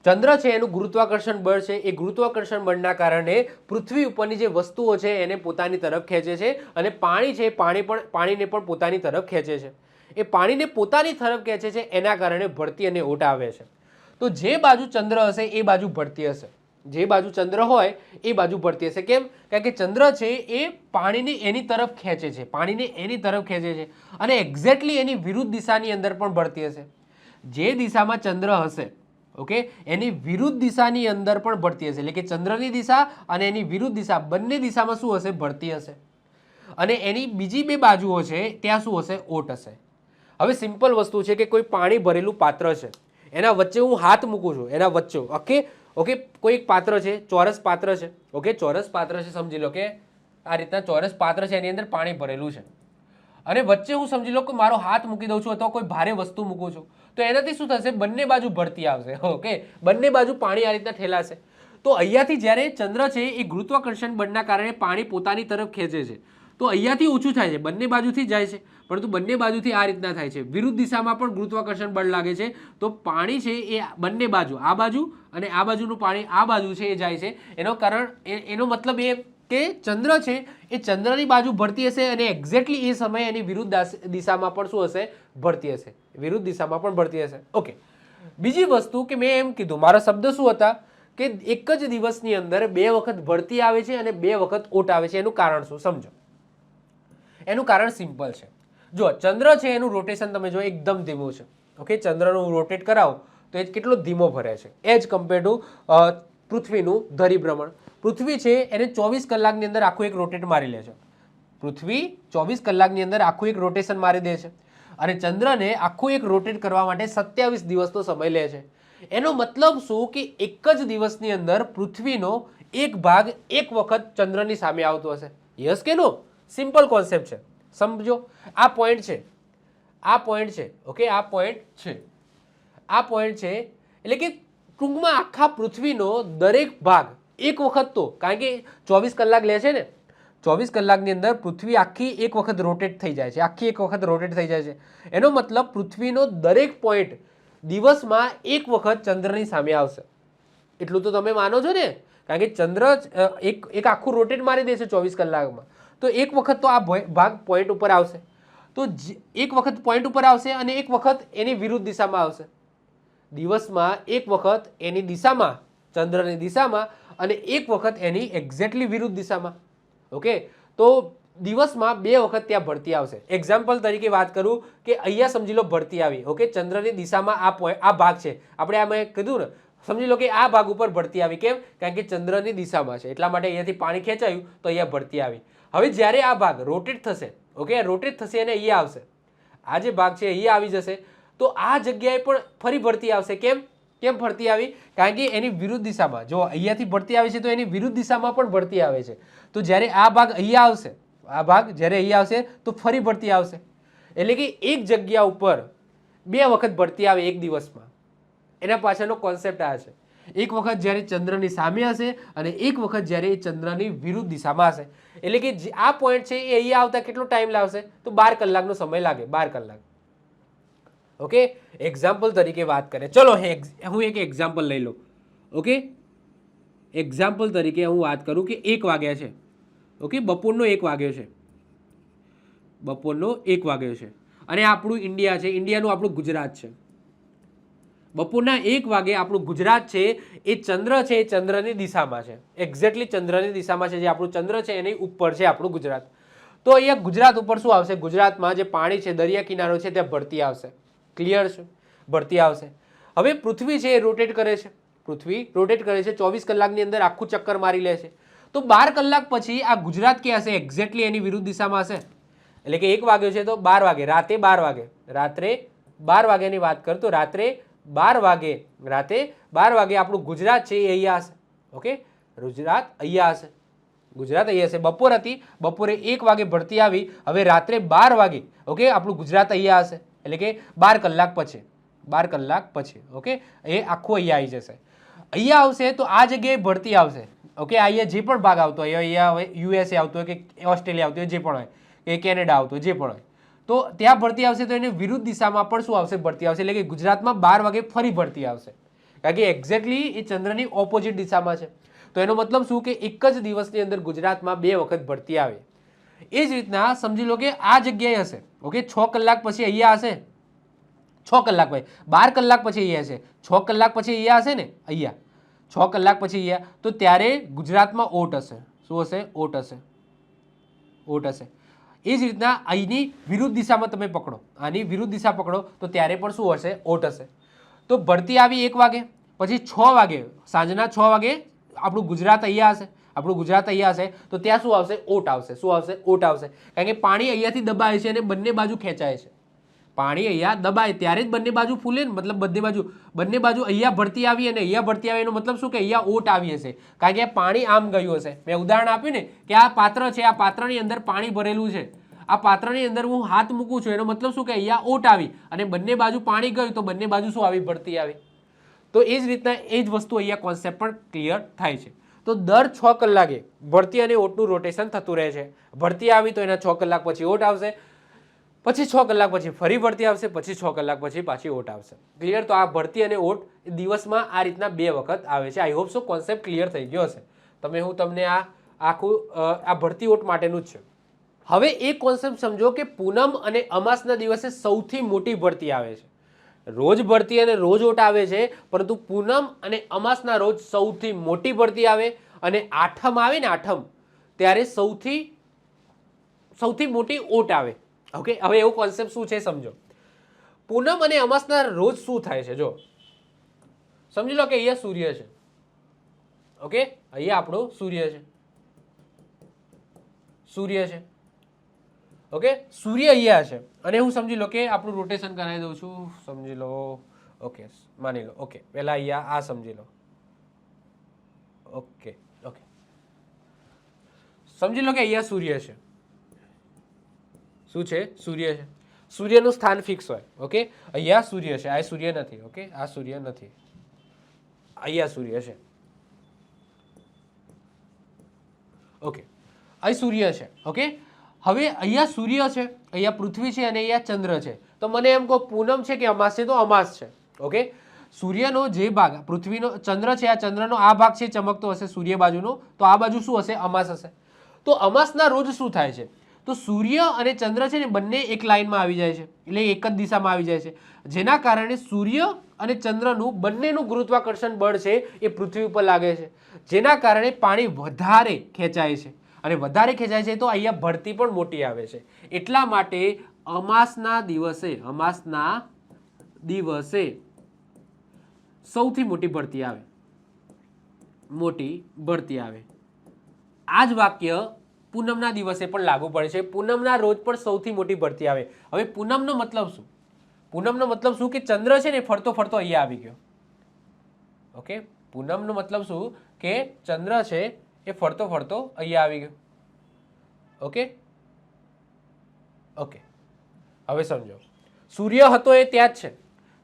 ચંદ્ર છે એનું ગુરુત્વાકર્ષણ બળ છે. એ ગુરુત્વાકર્ષણ બળના કારણે પૃથ્વી ઉપરની જે વસ્તુઓ છે એને પોતાની તરફ ખેંચે છે અને પાણી છે પાણીને પણ પોતાની તરફ ખેંચે છે. એ પાણીને પોતાની તરફ ખેંચે છે એના કારણે ભરતી અને ઓટ આવે છે. તો જે બાજુ ચંદ્ર હશે એ બાજુ ભરતી હશે. જે બાજુ ચંદ્ર હોય એ બાજુ ભરતી હશે. કેમ? કારણ કે ચંદ્ર છે એ પાણીને એની તરફ ખેંચે છે, પાણીને એની તરફ ખેંચે છે અને એક્ઝેક્ટલી એની વિરુદ્ધ દિશાની અંદર પણ ભરતી હશે. જે દિશામાં ચંદ્ર હશે, ઓકે, એની વિરુદ્ધ દિશાની અંદર પણ ભરતી હશે. એટલે કે ચંદ્રની દિશા અને એની વિરુદ્ધ દિશા બંને દિશામાં શું હશે, ભરતી હશે. અને એની બીજી બે બાજુઓ છે ત્યાં શું હશે, ઓટ હશે. હવે સિમ્પલ વસ્તુ છે કે કોઈ પાણી ભરેલું પાત્ર છે, એના વચ્ચે હું હાથ મૂકું છું, એના વચ્ચે, ઓકે, કોઈ એક પાત્ર છે, ચોરસ પાત્ર છે, ઓકે, ચોરસ પાત્ર છે, સમજી લો કે આ રીતના ચોરસ પાત્ર છે, એની અંદર પાણી ભરેલું છે અને વચ્ચે હું સમજી લો કે મારો હાથ મૂકી દઉં છું અથવા કોઈ ભારે વસ્તુ મૂકું છું, તો એનાથી શું થશે, બંને બાજુ ભરતી આવશે. ઓકે, બંને બાજુ પાણી આ રીતના ઠેલાશે. તો અહીંયાથી જ્યારે ચંદ્ર છે એ ગુરુત્વાકર્ષણ બળના કારણે પાણી પોતાની તરફ ખેંચે છે, તો અહીંયાથી ઓછું થાય છે, બંને બાજુથી જાય છે, પરંતુ બંને બાજુથી આ રીતના થાય છે. વિરુદ્ધ દિશામાં પણ ગુરુત્વાકર્ષણ બળ લાગે છે, તો પાણી છે એ બંને બાજુ, આ બાજુ અને આ બાજુનું પાણી આ બાજુ છે એ જાય છે. એનો મતલબ એ કે ચંદ્ર છે એ ચંદ્રની બાજુ ભરતી હશે અને એક્ઝેક્ટલી એ સમયે એની વિરુદ્ધ દિશામાં પણ શું હશે, ભરતી હશે. વિરુદ્ધ દિશામાં પણ ભરતી હશે. ઓકે, બીજી વસ્તુ કે મેં એમ કીધું, મારા શબ્દ શું હતા કે એક જ દિવસની અંદર બે વખત ભરતી આવે છે અને બે વખત ઓટ આવે છે. એનું કારણ શું, સમજો. એનું કારણ સિમ્પલ છે. જો ચંદ્ર છે એનું રોટેશન તમે જો એકદમ ધીમું છે. ઓકે, ચંદ્રનું રોટેટ કરાવો તો એ કેટલો ધીમો ફરે છે એઝ કમ્પેર ટુ પૃથ્વીનું ધરીભ્રમણ. પૃથ્વી છે એને 24 કલાકની અંદર આખું એક રોટેટ મારી લે છે. પૃથ્વી 24 કલાકની અંદર આખું એક રોટેશન મારી દે છે અને ચંદ્રને આખું એક રોટેટ કરવા માટે 27 દિવસનો સમય લે છે. એનો મતલબ શું કે એક જ દિવસની અંદર પૃથ્વીનો એક ભાગ એક વખત ચંદ્રની સામે આવતો હશે. યસ કે નો? સિમ્પલ કોન્સેપ્ટ છે, સમજો. આ પોઈન્ટ છે, આ પોઈન્ટ છે, ઓકે, આ પોઈન્ટ છે, આ પોઈન્ટ છે. એટલે કે ટૂંકમાં આખા પૃથ્વીનો દરેક ભાગ એક વખત, તો કારણ કે 24 કલાક લે છે ને, 24 કલાકની અંદર પૃથ્વી આખી એક વખત રોટેટ થઈ જાય છે, આખી એક વખત રોટેટ થઈ જાય છે. એનો મતલબ પૃથ્વીનો દરેક પોઈન્ટ દિવસમાં એક વખત ચંદ્રની સામે આવશે. એટલું તો તમે માનો છો ને? કારણ કે ચંદ્ર એક આખું રોટેટ મારી દે છે 24 કલાકમાં, તો એક વખત તો આ ભાગ પોઈન્ટ ઉપર આવશે. તો એક વખત પોઈન્ટ ઉપર આવશે અને એક વખત એની વિરુદ્ધ દિશામાં આવશે. દિવસમાં એક વખત એની દિશામાં, ચંદ્રની દિશામાં, અને એક વખત એની એક્ઝેક્ટલી વિરુદ્ધ દિશામાં. ઓકે, તો દિવસમાં બે વખત ત્યાં ભરતી આવશે. એક્ઝામ્પલ તરીકે વાત કરું કે અહીંયા સમજી લો ભરતી આવી. ઓકે, ચંદ્રની દિશામાં આ ભાગ છે, આપણે આ મેં કીધું ને, સમજી લો કે આ ભાગ ઉપર ભરતી આવી. કેમ? કારણ કે ચંદ્રની દિશામાં છે, એટલા માટે અહીંયાથી પાણી ખેંચાયું તો અહીંયા ભરતી આવી. હવે જ્યારે આ ભાગ રોટેટ થશે, ઓકે, રોટેટ થશે અને અહીંયા આવશે, આ જે ભાગ છે અહીંયા આવી જશે, તો આ જગ્યાએ પણ ફરી ભરતી આવશે. કેમ ભરતી આવી? કારણ કે એની વિરુદ્ધ દિશામાં, જો અહીંયાથી ભરતી આવી છે તો એની વિરુદ્ધ દિશામાં પણ ભરતી આવે છે. તો જ્યારે આ ભાગ અહીંયા આવશે, આ ભાગ જ્યારે અહીંયા આવશે તો ફરી ભરતી આવશે. એટલે કે એક જગ્યા ઉપર બે વખત ભરતી આવે એક દિવસમાં. એના પાછળનો કોન્સેપ્ટ આ છે. એક વખત જ્યારે ચંદ્રની સામે હશે અને એક વખત જ્યારે એ ચંદ્રની વિરુદ્ધ દિશામાં હશે. એટલે કે આ પોઈન્ટ છે એ અહીંયા આવતા કેટલો ટાઈમ લાવશે? તો 12 કલાકનો સમય લાગે, 12 કલાક. ઓકે, એક્ઝામ્પલ તરીકે વાત કરીએ. ચલો હું એક એક્ઝામ્પલ લઈ લઉં. ઓકે, એક્ઝામ્પલ તરીકે હું વાત કરું કે 1 વાગ્યા છે. ઓકે, બપોરનો 1 વાગ્યો છે, બપોરનો 1 વાગ્યો છે અને આપણું ઇન્ડિયા છે, ઇન્ડિયાનું આપણું ગુજરાત છે. બપોરના 1 વાગે આપણું ગુજરાત છે એ ચંદ્ર છે એ ચંદ્રની દિશામાં છે, એક્ઝેક્ટલી ચંદ્રની દિશામાં છે. જે આપણું ચંદ્ર છે એની ઉપર છે આપણું ગુજરાત. તો અહીંયા ગુજરાત ઉપર શું આવશે? ગુજરાતમાં જે પાણી છે, દરિયા કિનારો છે, ત્યાં ભરતી આવશે. ક્લિયર છે? ભરતી આવશે. હવે પૃથ્વી છે એ રોટેટ કરે છે, પૃથ્વી રોટેટ કરે છે, 24 કલાકની અંદર આખું ચક્કર મારી લે છે. તો 12 કલાક પછી આ ગુજરાત ક્યાં હશે? એક્ઝેક્ટલી એની વિરુદ્ધ દિશામાં હશે. એટલે કે 1 વાગ્યો છે તો 12 વાગે, રાતે 12 વાગે, રાત્રે 12 વાગ્યાની વાત કર તો રાત્રે 12 વાગે, રાતે 12 વાગે આપણું ગુજરાત છે એ અહીંયા હશે. ઓકે, ગુજરાત અહીંયા હશે, ગુજરાત અહીંયા હશે. બપોર હતી, બપોરે 1 વાગે ભરતી આવી, હવે રાત્રે 12 વાગે, ઓકે, આપણું ગુજરાત અહીંયા હશે. એટલે કે 12 કલાક પછી, 12 કલાક પછી. ઓકે, એ આખું અહીંયા આવી જશે. અહીંયા આવશે તો આ જગ્યાએ ભરતી આવશે. ઓકે, અહીંયા જે પણ ભાગ આવતો હોય, અહીંયા હવે યુએસએ આવતો હોય કે ઓસ્ટ્રેલિયા આવતો હોય, જે પણ હોય, કે કેનેડા આવતો હોય, જે પણ હોય, તો ત્યાં ભરતી આવશે. તો એને વિરુદ્ધ દિશામાં પણ શું આવશે? ભરતી આવશે. એટલે કે ગુજરાતમાં 12 વાગે ફરી ભરતી આવશે, કારણ કે એક્ઝેક્ટલી એ ચંદ્રની ઓપોઝિટ દિશામાં છે. તો એનો મતલબ શું કે એક જ દિવસની અંદર ગુજરાતમાં 2 વખત ભરતી આવે. એ જ રીતના સમજી લો કે આ જગ્યાએ હશે. ઓકે, 6 કલાક પછી અહીંયા હશે, 6 કલાક પછી 12 કલાક પછી અહીંયા હશે, 6 કલાક પછી અહીંયા હશે ને, અહીંયા 6 કલાક પછી અહીંયા, તો ત્યારે ગુજરાતમાં ઓટ હશે. શું હશે? ઓટ હશે. ઓટ હશે. એ જ રીતના અહીંની વિરુદ્ધ દિશામાં તમે પકડો, આની વિરુદ્ધ દિશા પકડો, તો ત્યારે પણ શું હશે? ઓટ હશે. તો ભરતી આવી 1 વાગે, પછી 6 વાગે, સાંજના 6 વાગે આપણું ગુજરાત અહીંયા હશે. આપણું ગુજરાત અહીંયા હશે તો ત્યાં શું આવશે? ઓટ આવશે. શું આવશે? ઓટ આવશે. કારણ કે પાણી અહીંયાથી દબાય છે અને બંને બાજુ ખેંચાય છે. પાણી અહીંયા દબાય ત્યારે જ બંને બાજુ ફૂલે ને, મતલબ બંને બાજુ અહીંયા ભરતી આવી અને અહીંયા ભરતી આવી, એનો મતલબ શું કે અહીંયા ઓટ આવી હશે, કારણ કે પાણી આમ ગયું હશે. મેં ઉદાહરણ આપ્યું ને કે આ પાત્ર છે, આ પાત્રની અંદર પાણી ભરેલું છે, આ પાત્રની અંદર હું હાથ મૂકું છું, એનો મતલબ શું કે અહીંયા ઓટ આવી અને બંને બાજુ પાણી ગયું તો બંને બાજુ શું આવી? ભરતી આવી. તો એ જ રીતના એ જ વસ્તુ અહીંયા કોન્સેપ્ટ પણ ક્લિયર થાય છે. તો દર 6 કલાકે ભરતી અને ઓટનું રોટેશન થતું રહે છે. ભરતી આવી તો એના 6 કલાક પછી ઓટ આવશે, પછી 6 કલાક પછી ફરી ભરતી આવશે, પછી 6 કલાક પછી પાછી ઓટ આવશે. ક્લિયર? તો આ ભરતી અને ઓટ દિવસમાં આ રીતના 2 વખત આવે છે. I hope so concept clear થઈ ગયો હશે. હું તમને આ આખું આ ભરતી ઓટ માટેનું જ છે. હવે એ કોન્સેપ્ટ સમજો કે પૂનમ અને અમાસના દિવસે સૌથી મોટી ભરતી આવે છે. રોજ ભરતી અને રોજ ઓટ આવે છે, પરંતુ પૂનમ અને અમાસના રોજ સૌથી મોટી ભરતી આવે અને આઠમ આવે ને, આઠમ ત્યારે સૌથી મોટી ઓટ આવે. ઓકે, હવે એવો કોન્સેપ્ટ શું છે સમજો. પૂનમ અને અમાસના રોજ શું થાય છે? જો સમજી લો કે અહીંયા સૂર્ય છે. ઓકે, અહીંયા આપણો સૂર્ય છે. ઓકે, સૂર્ય અહીંયા છે અને હું સમજી લો કે આપણું રોટેશન કરાવી દઉં છું. સમજી લો. ઓકે, માની લો. ઓકે, પહેલા અહીંયા આ સમજી લો. ઓકે, સમજી લો કે અહીંયા સૂર્ય છે. શું છે? સૂર્ય છે. સૂર્યનું સ્થાન ફિક્સ હોય. ઓકે, અહીંયા સૂર્ય છે, આ સૂર્ય નથી. ઓકે, આ સૂર્ય નથી, અહીંયા સૂર્ય છે. ઓકે, અહીં સૂર્ય છે. ઓકે, હવે અહીંયા સૂર્ય છે, અહીંયા પૃથ્વી છે અને અહીંયા ચંદ્ર છે. તો મને એમ કહો પૂનમ છે કે અમાસ છે? તો અમાસ છે. ઓકે, સૂર્યનો જે ભાગ, પૃથ્વીનો ચંદ્ર છે, આ ચંદ્રનો આ ભાગ છે ચમકતો હશે સૂર્ય બાજુનો, તો આ બાજુ શું હશે? અમાસ હશે. તો અમાસના રોજ શું થાય છે? તો સૂર્ય અને ચંદ્ર છે ને બંને એક લાઇનમાં આવી જાય છે, એટલે એક જ દિશામાં આવી જાય છે, જેના કારણે સૂર્ય અને ચંદ્રનું બંનેનું ગુરુત્વાકર્ષણ બળ છે એ પૃથ્વી ઉપર લાગે છે, જેના કારણે પાણી વધારે ખેંચાય છે. અને વધારે ખેંચાય છે તો અહીંયા ભરતી પણ મોટી આવે છે. એટલા માટે અમાસના દિવસે સૌથી મોટી ભરતી આવે. આ જ વાક્ય પૂનમના દિવસે પણ લાગુ પડે છે. પૂનમના રોજ પણ સૌથી મોટી ભરતી આવે. હવે પૂનમનો મતલબ શું? પૂનમનો મતલબ શું કે ચંદ્ર છે ને ફરતો ફરતો અહીંયા આવી ગયો. ઓકે, પૂનમનો મતલબ શું કે ચંદ્ર છે એ ફરતો ફરતો અહીંયા આવી ગયો. ઓકે, હવે સમજો. સૂર્ય હતો એ ત્યાં જ છે,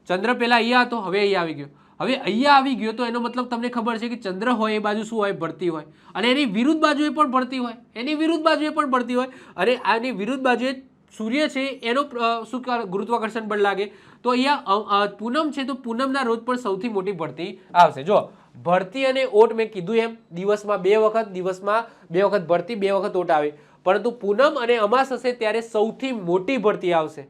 ચંદ્ર પહેલા અહીંયા હતો, હવે અહીંયા આવી ગયો. હવે અહીંયા આવી ગયો તો એનો મતલબ તમને ખબર છે કે ચંદ્ર હોય એ બાજુ શું હોય? ભરતી હોય. અને એની વિરુદ્ધ બાજુએ પણ ભરતી હોય, અને આની વિરુદ્ધ બાજુએ સૂર્ય છે એનો શું ગુરુત્વાકર્ષણ બળ લાગે. તો અહીંયા પૂનમ છે તો પૂનમના રોજ પણ સૌથી મોટી ભરતી આવશે. જો ભરતી અને ઓટ મેં કીધું એમ દિવસમાં 2 વખત ભરતી, 2 વખત ઓટ આવે, પરંતુ પૂનમ અને અમાસ હશે ત્યારે સૌથી મોટી ભરતી આવશે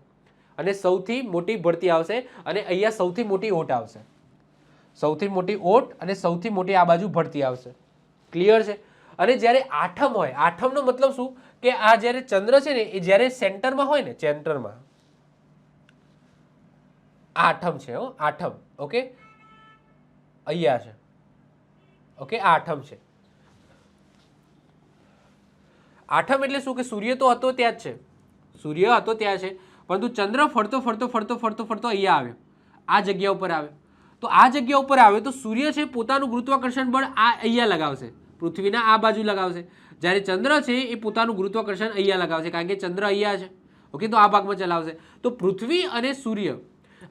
અને અહીંયા સૌથી મોટી ઓટ આવશે. સૌથી મોટી ઓટ અને સૌથી મોટી આ બાજુ ભરતી આવશે. ક્લિયર છે? અને જ્યારે આઠમ હોય, આઠમનો મતલબ શું કે આ જ્યારે ચંદ્ર છે ને એ જ્યારે સેન્ટરમાં હોય ને, સેન્ટરમાં આઠમ છે. આઠમ. ઓકે, અહીંયા છે. ઓકે, આ આઠમ છે. આઠમ એટલે શું કે સૂર્ય તો હતો ત્યાં જ છે, પરંતુ ચંદ્ર ફરતો અહીંયા આવ્યો, આ જગ્યા ઉપર આવ્યો. તો આ જગ્યા ઉપર આવે તો સૂર્ય છે પોતાનું ગુરુત્વાકર્ષણ બળ આ અહીંયા લગાવશે, પૃથ્વીના આ બાજુ લગાવશે, જ્યારે ચંદ્ર છે એ પોતાનું ગુરુત્વાકર્ષણ અહીંયા લગાવશે, કારણ કે ચંદ્ર અહીંયા છે. ઓકે, તો આ ભાગમાં ચલાવશે. તો પૃથ્વી અને સૂર્ય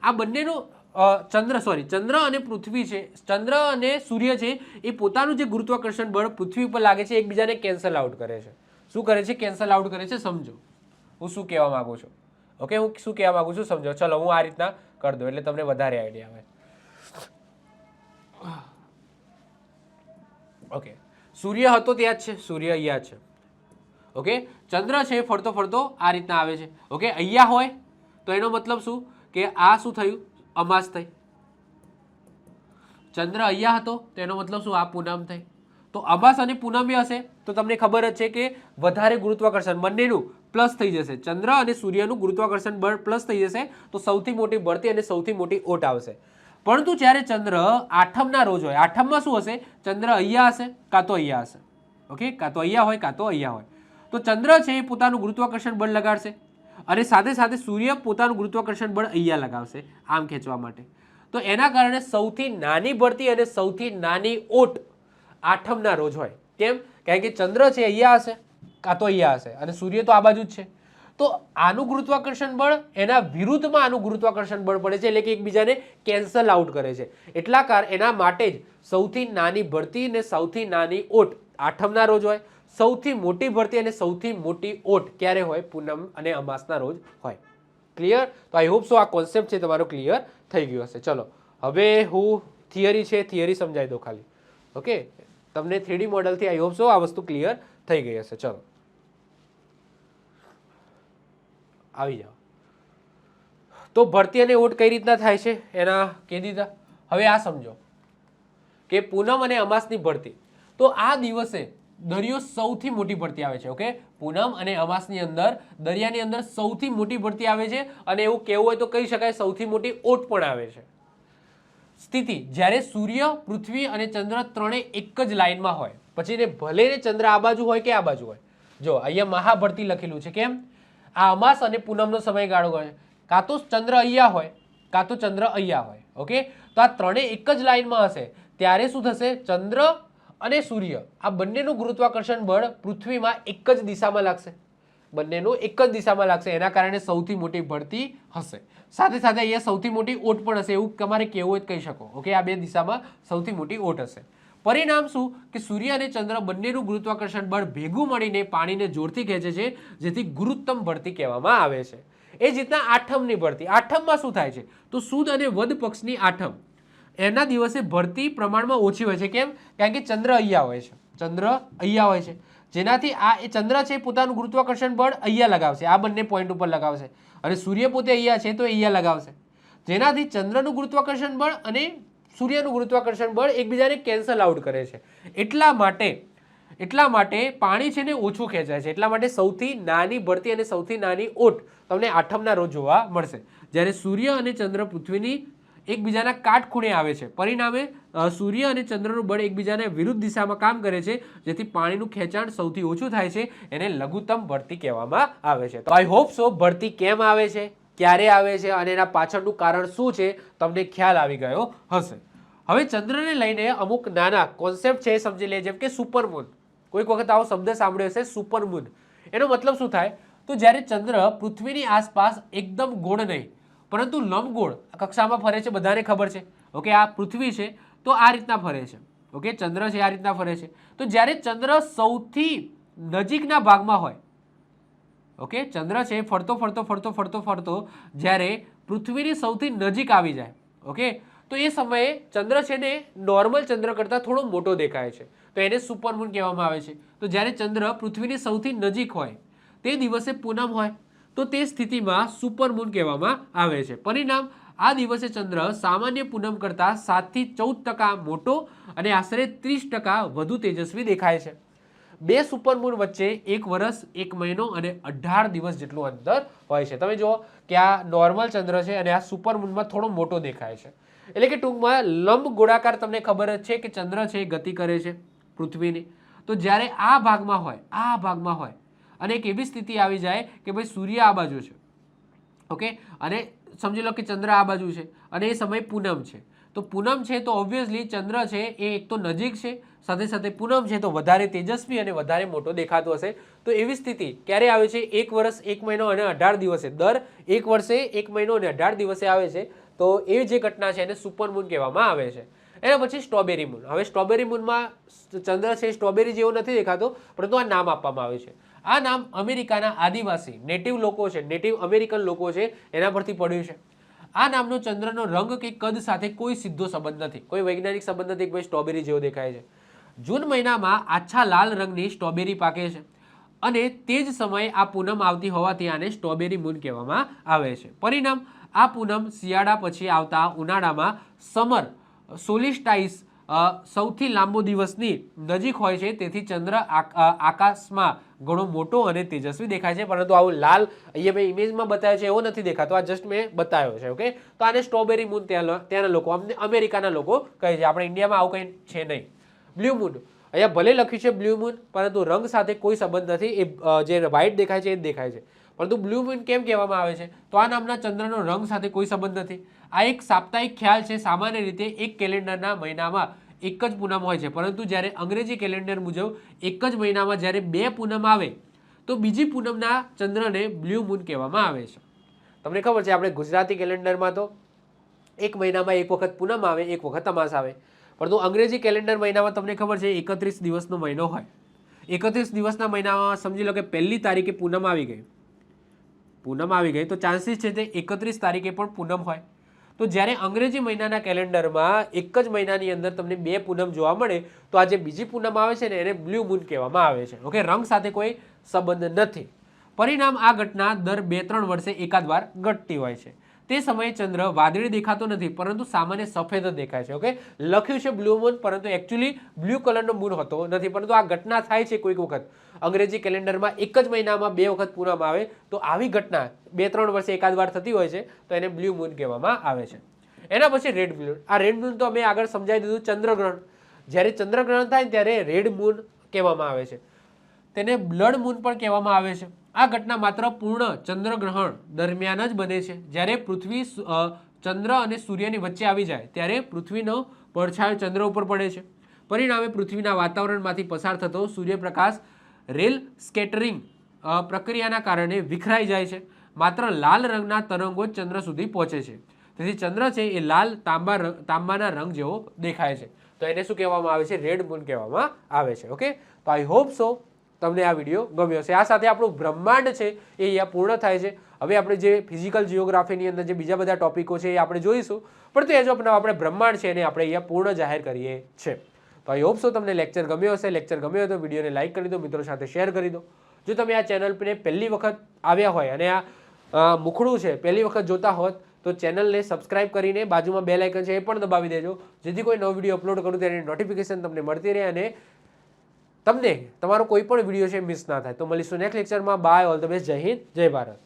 આ બંનેનો ચંદ્ર અને પૃથ્વી છે, ચંદ્ર અને સૂર્ય છે એ પોતાનું જે ગુરુત્વાકર્ષણ બળ પૃથ્વી ઉપર લાગે છે એકબીજાને કેન્સલ આઉટ કરે છે. શું કરે છે? કેન્સલ આઉટ કરે છે. સમજો હું શું કહેવા માંગુ છું. ઓકે, હું શું કહેવા માંગુ છું સમજો. ચલો હું આ રીતના કરી દઉં એટલે તમને વધારે આઈડિયા આવે. ઓકે, સૂર્ય હતો ત્યાં જ છે, સૂર્ય અહીંયા છે. ઓકે, ચંદ્ર છે ફરતો ફરતો આ રીતના આવે છે. ઓકે, અહીંયા હોય તો એનો મતલબ શું કે આ શું થયું? અમાસ થઈ. ચંદ્ર અહીંયા હતો તો એનો મતલબ શું? આ પૂનમ થઈ. તો અમાસ અને પૂનમ હશે તો તમને ખબર જ છે કે વધારે ગુરુત્વાકર્ષણ બંનેનું પ્લસ થઈ જશે. ચંદ્ર અને સૂર્યનું ગુરુત્વાકર્ષણ બળ પ્લસ થઈ જશે તો સૌથી મોટી બળતી અને સૌથી મોટી ઓટ આવશે. પરંતુ જ્યારે ચંદ્ર આઠમના રોજ હોય, આઠમમાં શું હશે? ચંદ્ર અહીંયા હશે કાં તો અહીંયા હશે. ઓકે, કાં તો અહીંયા હોય કાં તો અહીંયા હોય. તો ચંદ્ર છે એ પોતાનું ગુરુત્વાકર્ષણ બળ લગાડશે અને સાથે સાથે સૂર્ય પોતાનું ગુરુત્વાકર્ષણ બળ અહીંયા લગાવશે આમ ખેંચવા માટે. તો એના કારણે સૌથી નાની બળતી અને સૌથી નાની ઓટ આઠમના રોજ હોય. કેમ? કારણ કે ચંદ્ર છે અહીંયા હશે કાં તો અહીંયા હશે અને સૂર્ય તો આ બાજુ જ છે. તો આનું ગુરુત્વાકર્ષણ બળ એના વિરુદ્ધમાં આનું ગુરુત્વાકર્ષણ બળ પડે છે એટલે કે એકબીજાને કેન્સલ આઉટ કરે છે. એના માટે જ સૌથી નાની ભરતી અને સૌથી નાની ઓટ આઠમના રોજ હોય. સૌથી મોટી ભરતી અને સૌથી મોટી ઓટ ક્યારે હોય? પૂનમ અને અમાસના રોજ હોય. ક્લિયર? તો આઈ હોપ સો આ કોન્સેપ્ટ છે તમારો ક્લિયર થઈ ગયો હશે. ચલો હવે હું થિયરી છે થિયરી સમજાવી દો ખાલી. ઓકે, તમને 3D મોડલથી આઈ હોપ સો આ વસ્તુ ક્લિયર થઈ ગઈ હશે. ચલો આવી જાઓ. તો ભરતી અને ઓટ કઈ રીતના થાય છે એના કહી દીધા. હવે આ સમજો કે પૂનમ અને અમાસની ભરતી. તો આ દિવસે દરિયો સૌથી મોટી ભરતી આવે છે. ઓકે, પૂનમ અને અમાસની અંદર દરિયાની અંદર સૌથી મોટી ભરતી આવે છે અને એવું કહેવું હોય તો કહી શકાય સૌથી મોટી ઓટ પણ આવે છે. સ્થિતિ જ્યારે સૂર્ય, પૃથ્વી અને ચંદ્ર ત્રણે એક જ લાઈનમાં હોય, પછી ને ભલે ને ચંદ્ર આ બાજુ હોય કે આ બાજુ હોય. જો અહીંયા મહાભરતી લખેલું છે. કેમ? આ અમાસ અને પૂનમનો સમયગાળો હોય. કાં તો ચંદ્ર અહીંયા હોય કાં તો ચંદ્ર અહીંયા હોય. ઓકે, તો આ ત્રણે એક જ લાઈનમાં હશે ત્યારે શું થશે? ચંદ્ર અને સૂર્ય આ બંનેનું ગુરુત્વાકર્ષણ બળ પૃથ્વીમાં એક જ દિશામાં લાગશે. બંનેનું એક જ દિશામાં લાગશે. એના કારણે સૌથી મોટી ભરતી હશે. સાથે સાથે અહીંયા સૌથી મોટી ઓટ પણ હશે. એવું તમારે કહેવું હોય કહી શકો. ઓકે, આ બે દિશામાં સૌથી મોટી ઓટ હશે. પરિણામ શું કે સૂર્ય અને ચંદ્ર બંનેનું ગુરુત્વાકર્ષણ બળ ભેગું મળીને પાણીને જોરથી ખેંચે છે જેથી ગુરુત્તમ ભરતી કહેવામાં આવે છે. એ જ રીતના આઠમની ભરતી. આઠમમાં શું થાય છે? તો સુદ અને વદ પક્ષની આઠમ એના દિવસે ભરતી પ્રમાણમાં ઓછી હોય છે. કેમ? કારણ કે ચંદ્ર અહીંયા હોય છે. ચંદ્ર અહીંયા હોય છે જેનાથી આ એ ચંદ્ર છે પોતાનું ગુરુત્વાકર્ષણ બળ અહીંયા લગાવશે, આ બંને પોઈન્ટ ઉપર લગાવશે અને સૂર્ય પોતે અહીંયા છે તો અહીંયા લગાવશે જેનાથી ચંદ્રનું ગુરુત્વાકર્ષણ બળ અને સૂર્યનું ગુરુત્વાકર્ષણ બળ એકબીજાને કેન્સલ આઉટ કરે છે. એટલા માટે પાણી છે ને ઓછું ખેંચાય છે. એટલા માટે સૌથી નાની ભરતી અને સૌથી નાની ઓટ તમને આઠમના રોજ જોવા મળશે જ્યારે સૂર્ય અને ચંદ્ર પૃથ્વીની એકબીજાના કાટખૂણે આવે છે. પરિણામે સૂર્ય અને ચંદ્રનું બળ એકબીજાને વિરુદ્ધ દિશામાં કામ કરે છે જેથી પાણીનું ખેંચાણ સૌથી ઓછું થાય છે. એને લઘુત્તમ ભરતી કહેવામાં આવે છે. તો આઈ હોપ સો ભરતી કેમ આવે છે, ક્યારે આવે છે અને એના પાછળનું કારણ શું છે તમને ખ્યાલ આવી ગયો હશે. હવે ચંદ્રને લઈને અમુક નાના કોન્સેપ્ટ છે સમજી લે. જેમ કે સુપરમૂન. કોઈક વખત આવો શબ્દ સાંભળ્યો હશે સુપરમૂન. એનો મતલબ શું થાય? તો જ્યારે ચંદ્ર પૃથ્વીની આસપાસ એકદમ ગોળ નહીં પરંતુ લંબગોળ કક્ષામાં ફરે છે, બધાને ખબર છે. ઓકે, આ પૃથ્વી છે તો આ રીતના ફરે છે. ઓકે, ચંદ્ર છે આ રીતના ફરે છે. તો જ્યારે ચંદ્ર સૌથી નજીકના ભાગમાં હોય, ઓકે, ચંદ્ર છે ફરતો ફરતો ફરતો ફરતો ફરતો જ્યારે પૃથ્વીની સૌથી નજીક આવી જાય, ઓકે, તો એ સમયે ચંદ્ર છે ને નોર્મલ ચંદ્ર કરતાં થોડો મોટો દેખાય છે તો એને સુપરમૂન કહેવામાં આવે છે. તો જ્યારે ચંદ્ર પૃથ્વીની સૌથી નજીક હોય તે દિવસે પૂનમ હોય તો તે સ્થિતિમાં સુપરમૂન કહેવામાં આવે છે. પરિણામ આ દિવસે ચંદ્ર સામાન્ય પૂનમ કરતાં 7 થી 14% મોટો અને આશરે 30% વધુ તેજસ્વી દેખાય છે. બે સુપરમૂન વચ્ચે 1 વર્ષ 1 મહિનો અને 18 દિવસ જેટલું અંતર હોય છે. તમે જુઓ કે આ નોર્મલ ચંદ્ર છે અને આ સુપરમૂનમાં થોડો મોટો દેખાય છે. એટલે કે ટૂંકમાં લંબ ગોળાકાર તમને ખબર જ છે કે ચંદ્ર છે ગતિ કરે છે પૃથ્વીની. તો જ્યારે આ ભાગમાં હોય અને એક એવી સ્થિતિ આવી જાય કે ભાઈ સૂર્ય આ બાજુ છે, ઓકે, અને સમજી લો કે ચંદ્ર આ બાજુ છે અને એ સમય પૂનમ છે. તો પૂનમ છે તો ઓબ્વિયસલી ચંદ્ર છે એ એક તો નજીક છે, સાથે સાથે પૂનમ છે તો વધારે તેજસ્વી અને વધારે મોટો દેખાતો હશે. તો એવી સ્થિતિ ક્યારે આવે છે? 1 વર્ષ 1 મહિનો અને 18 દિવસે. દર 1 વર્ષે 1 મહિનો અને 18 દિવસે આવે છે તો એ જે ઘટના છે એને સુપરમૂન કહેવામાં આવે છે. એના પછી સ્ટ્રોબેરી મૂન. હવે સ્ટ્રોબેરી મૂનમાં ચંદ્ર છે સ્ટ્રોબેરી જેવો નથી દેખાતો, પરંતુ આ નામ આપવામાં આવે છે. આ નામ અમેરિકાના આદિવાસી નેટિવ લોકો છે, નેટિવ અમેરિકન લોકો છે એના પરથી પડ્યું છે. આ નામનો ચંદ્રનો રંગ કે કદ સાથે કોઈ સીધો સંબંધ નથી, કોઈ વૈજ્ઞાનિક સંબંધ નથી કે ભાઈ સ્ટ્રોબેરી જેવો દેખાય છે. જૂન મહિનામાં આછા લાલ રંગની સ્ટ્રોબેરી પાકે છે અને તે જ સમયે આ પૂનમ આવતી હોવાથી આને સ્ટ્રોબેરી મૂન કહેવામાં આવે છે. પરિણામ, આ પૂનમ શિયાળા પછી આવતા ઉનાળામાં સમર સોલિસ્ટાઇસ સૌથી લાંબો દિવસની નજીક હોય છે, તેથી ચંદ્ર આકાશમાં ઘણો મોટો અને તેજસ્વી દેખાય છે. પરંતુ આવું લાલ અહીંયા મેં ઇમેજમાં બતાવ્યો છે એવો નથી દેખાતો, આ જસ્ટ મેં બતાવ્યો છે. ઓકે, તો આને સ્ટ્રોબેરી મૂન ત્યાંના લોકો, અમેરિકાના લોકો કહે છે. આપણે ઇન્ડિયામાં આવું કંઈ છે નહીં. બ્લુ મૂન, અહીંયા ભલે લખ્યું છે બ્લુ મૂન, પરંતુ રંગ સાથે કોઈ સંબંધ નથી. એ જે વ્હાઇટ દેખાય છે એ જ દેખાય છે. પરંતુ બ્લુ મૂન કેમ કહેવામાં આવે છે? તો આ નામના ચંદ્રનો રંગ સાથે કોઈ સંબંધ નથી. આ એક સાપ્તાહિક ખ્યાલ છે. સામાન્ય રીતે એક કેલેન્ડરના મહિનામાં એક જ પૂનમ હોય છે, પરંતુ જ્યારે અંગ્રેજી કેલેન્ડર મુજબ એક જ મહિનામાં જ્યારે 2 પૂનમ આવે તો બીજી પૂનમના ચંદ્રને બ્લુ મૂન કહેવામાં આવે છે. તમને ખબર છે આપણે ગુજરાતી કેલેન્ડરમાં તો એક મહિનામાં એક વખત પૂનમ આવે, એક વખત અમાસ આવે, પરંતુ અંગ્રેજી કેલેન્ડર મહિનામાં તમને ખબર છે 31 દિવસનો મહિનો હોય. 31 દિવસના મહિનામાં સમજી લો કે 1લી તારીખે પૂનમ આવી ગઈ તો ચાન્સીસ છે તે 31 તારીખે પણ પૂનમ હોય. તો જ્યારે અંગ્રેજી મહિનાના કેલેન્ડરમાં એક જ મહિનાની અંદર તમને 2 પૂનમ જોવા મળે તો આ જે બીજી પૂનમ આવે છે ને એને બ્લુ મૂન કહેવામાં આવે છે. ઓકે, રંગ સાથે કોઈ સંબંધ નથી. પરિણામ, આ ઘટના દર 2-3 વર્ષે એકાદ વાર ઘટતી હોય છે. તે સમયે ચંદ્ર વાદળી દેખાતો નથી, પરંતુ સામાન્ય સફેદ જ દેખાય છે. ઓકે, લખ્યું છે બ્લુ મૂન, પરંતુ એકચ્યુઅલી બ્લુ કલરનો મૂન હોતો નથી. પરંતુ આ ઘટના થાય છે કોઈક વખત અંગ્રેજી કેલેન્ડરમાં એક જ મહિનામાં 2 વખત પૂનમ આવે તો આવી ઘટના 2-3 વર્ષે એકાદ વાર થતી હોય છે, તો એને બ્લુ મૂન કહેવામાં આવે છે. એના પછી રેડ મૂન. આ રેડ મૂન તો અમે આગળ સમજાવી દીધું. ચંદ્રગ્રહણ, જ્યારે ચંદ્રગ્રહણ થાય ત્યારે રેડ મૂન કહેવામાં આવે છે. તેને બ્લડ મૂન પણ કહેવામાં આવે છે. આ ઘટના માત્ર પૂર્ણ ચંદ્રગ્રહણ દરમિયાન જ બને છે. જ્યારે પૃથ્વી ચંદ્ર અને સૂર્યની વચ્ચે આવી જાય ત્યારે પૃથ્વીનો પડછાયો ચંદ્ર ઉપર પડે છે. પરિણામે પૃથ્વીના વાતાવરણમાંથી પસાર થતો સૂર્યપ્રકાશ રેલ સ્કેટરિંગ પ્રક્રિયાના કારણે વિખરાઈ જાય છે. માત્ર લાલ રંગના તરંગો જ ચંદ્ર સુધી પહોંચે છે. તેથી ચંદ્ર છે એ લાલ તાંબાના રંગ જેવો દેખાય છે. તો એને શું કહેવામાં આવે છે? રેડ મૂન કહેવામાં આવે છે. ઓકે, તો આઈ હોપ સો તમને આ વિડીયો ગમ્યો હશે. આ સાથે આપણું બ્રહ્માંડ છે એ અહીંયા પૂર્ણ થાય છે. હવે આપણે જે ફિઝિકલ જીઓગ્રાફીની અંદર જે બીજા બધા ટોપિકો છે એ આપણે જોઈશું, પણ તે જો આપણે બ્રહ્માંડ છે એને આપણે અહીંયા પૂર્ણ જાહેર કરીએ છીએ. તો આઈ હોપ સો તમને લેક્ચર ગમ્યો હશે. લેક્ચર ગમ્યો હોય તો વિડીયોને લાઇક કરી દો, મિત્રો સાથે શેર કરી દો. જો તમે આ ચેનલ પર પહેલી વખત આવ્યા હોય અને આ મુખડું છે પહેલી વખત જોતા હોત તો ચેનલને સબસ્ક્રાઇબ કરીને બાજુમાં બેલ આઇકન છે એ પણ દબાવી દેજો, જેથી કોઈ નવો વિડીયો અપલોડ કરું તેની નોટિફિકેશન તમને મળતી રહે અને તમને તમારો કોઈ પણ વિડીયો છે મિસ ના થાય. તો મળીશું નેક્સ્ટ લેક્ચરમાં. Bye, all the best. Jai Hind, જય ભારત.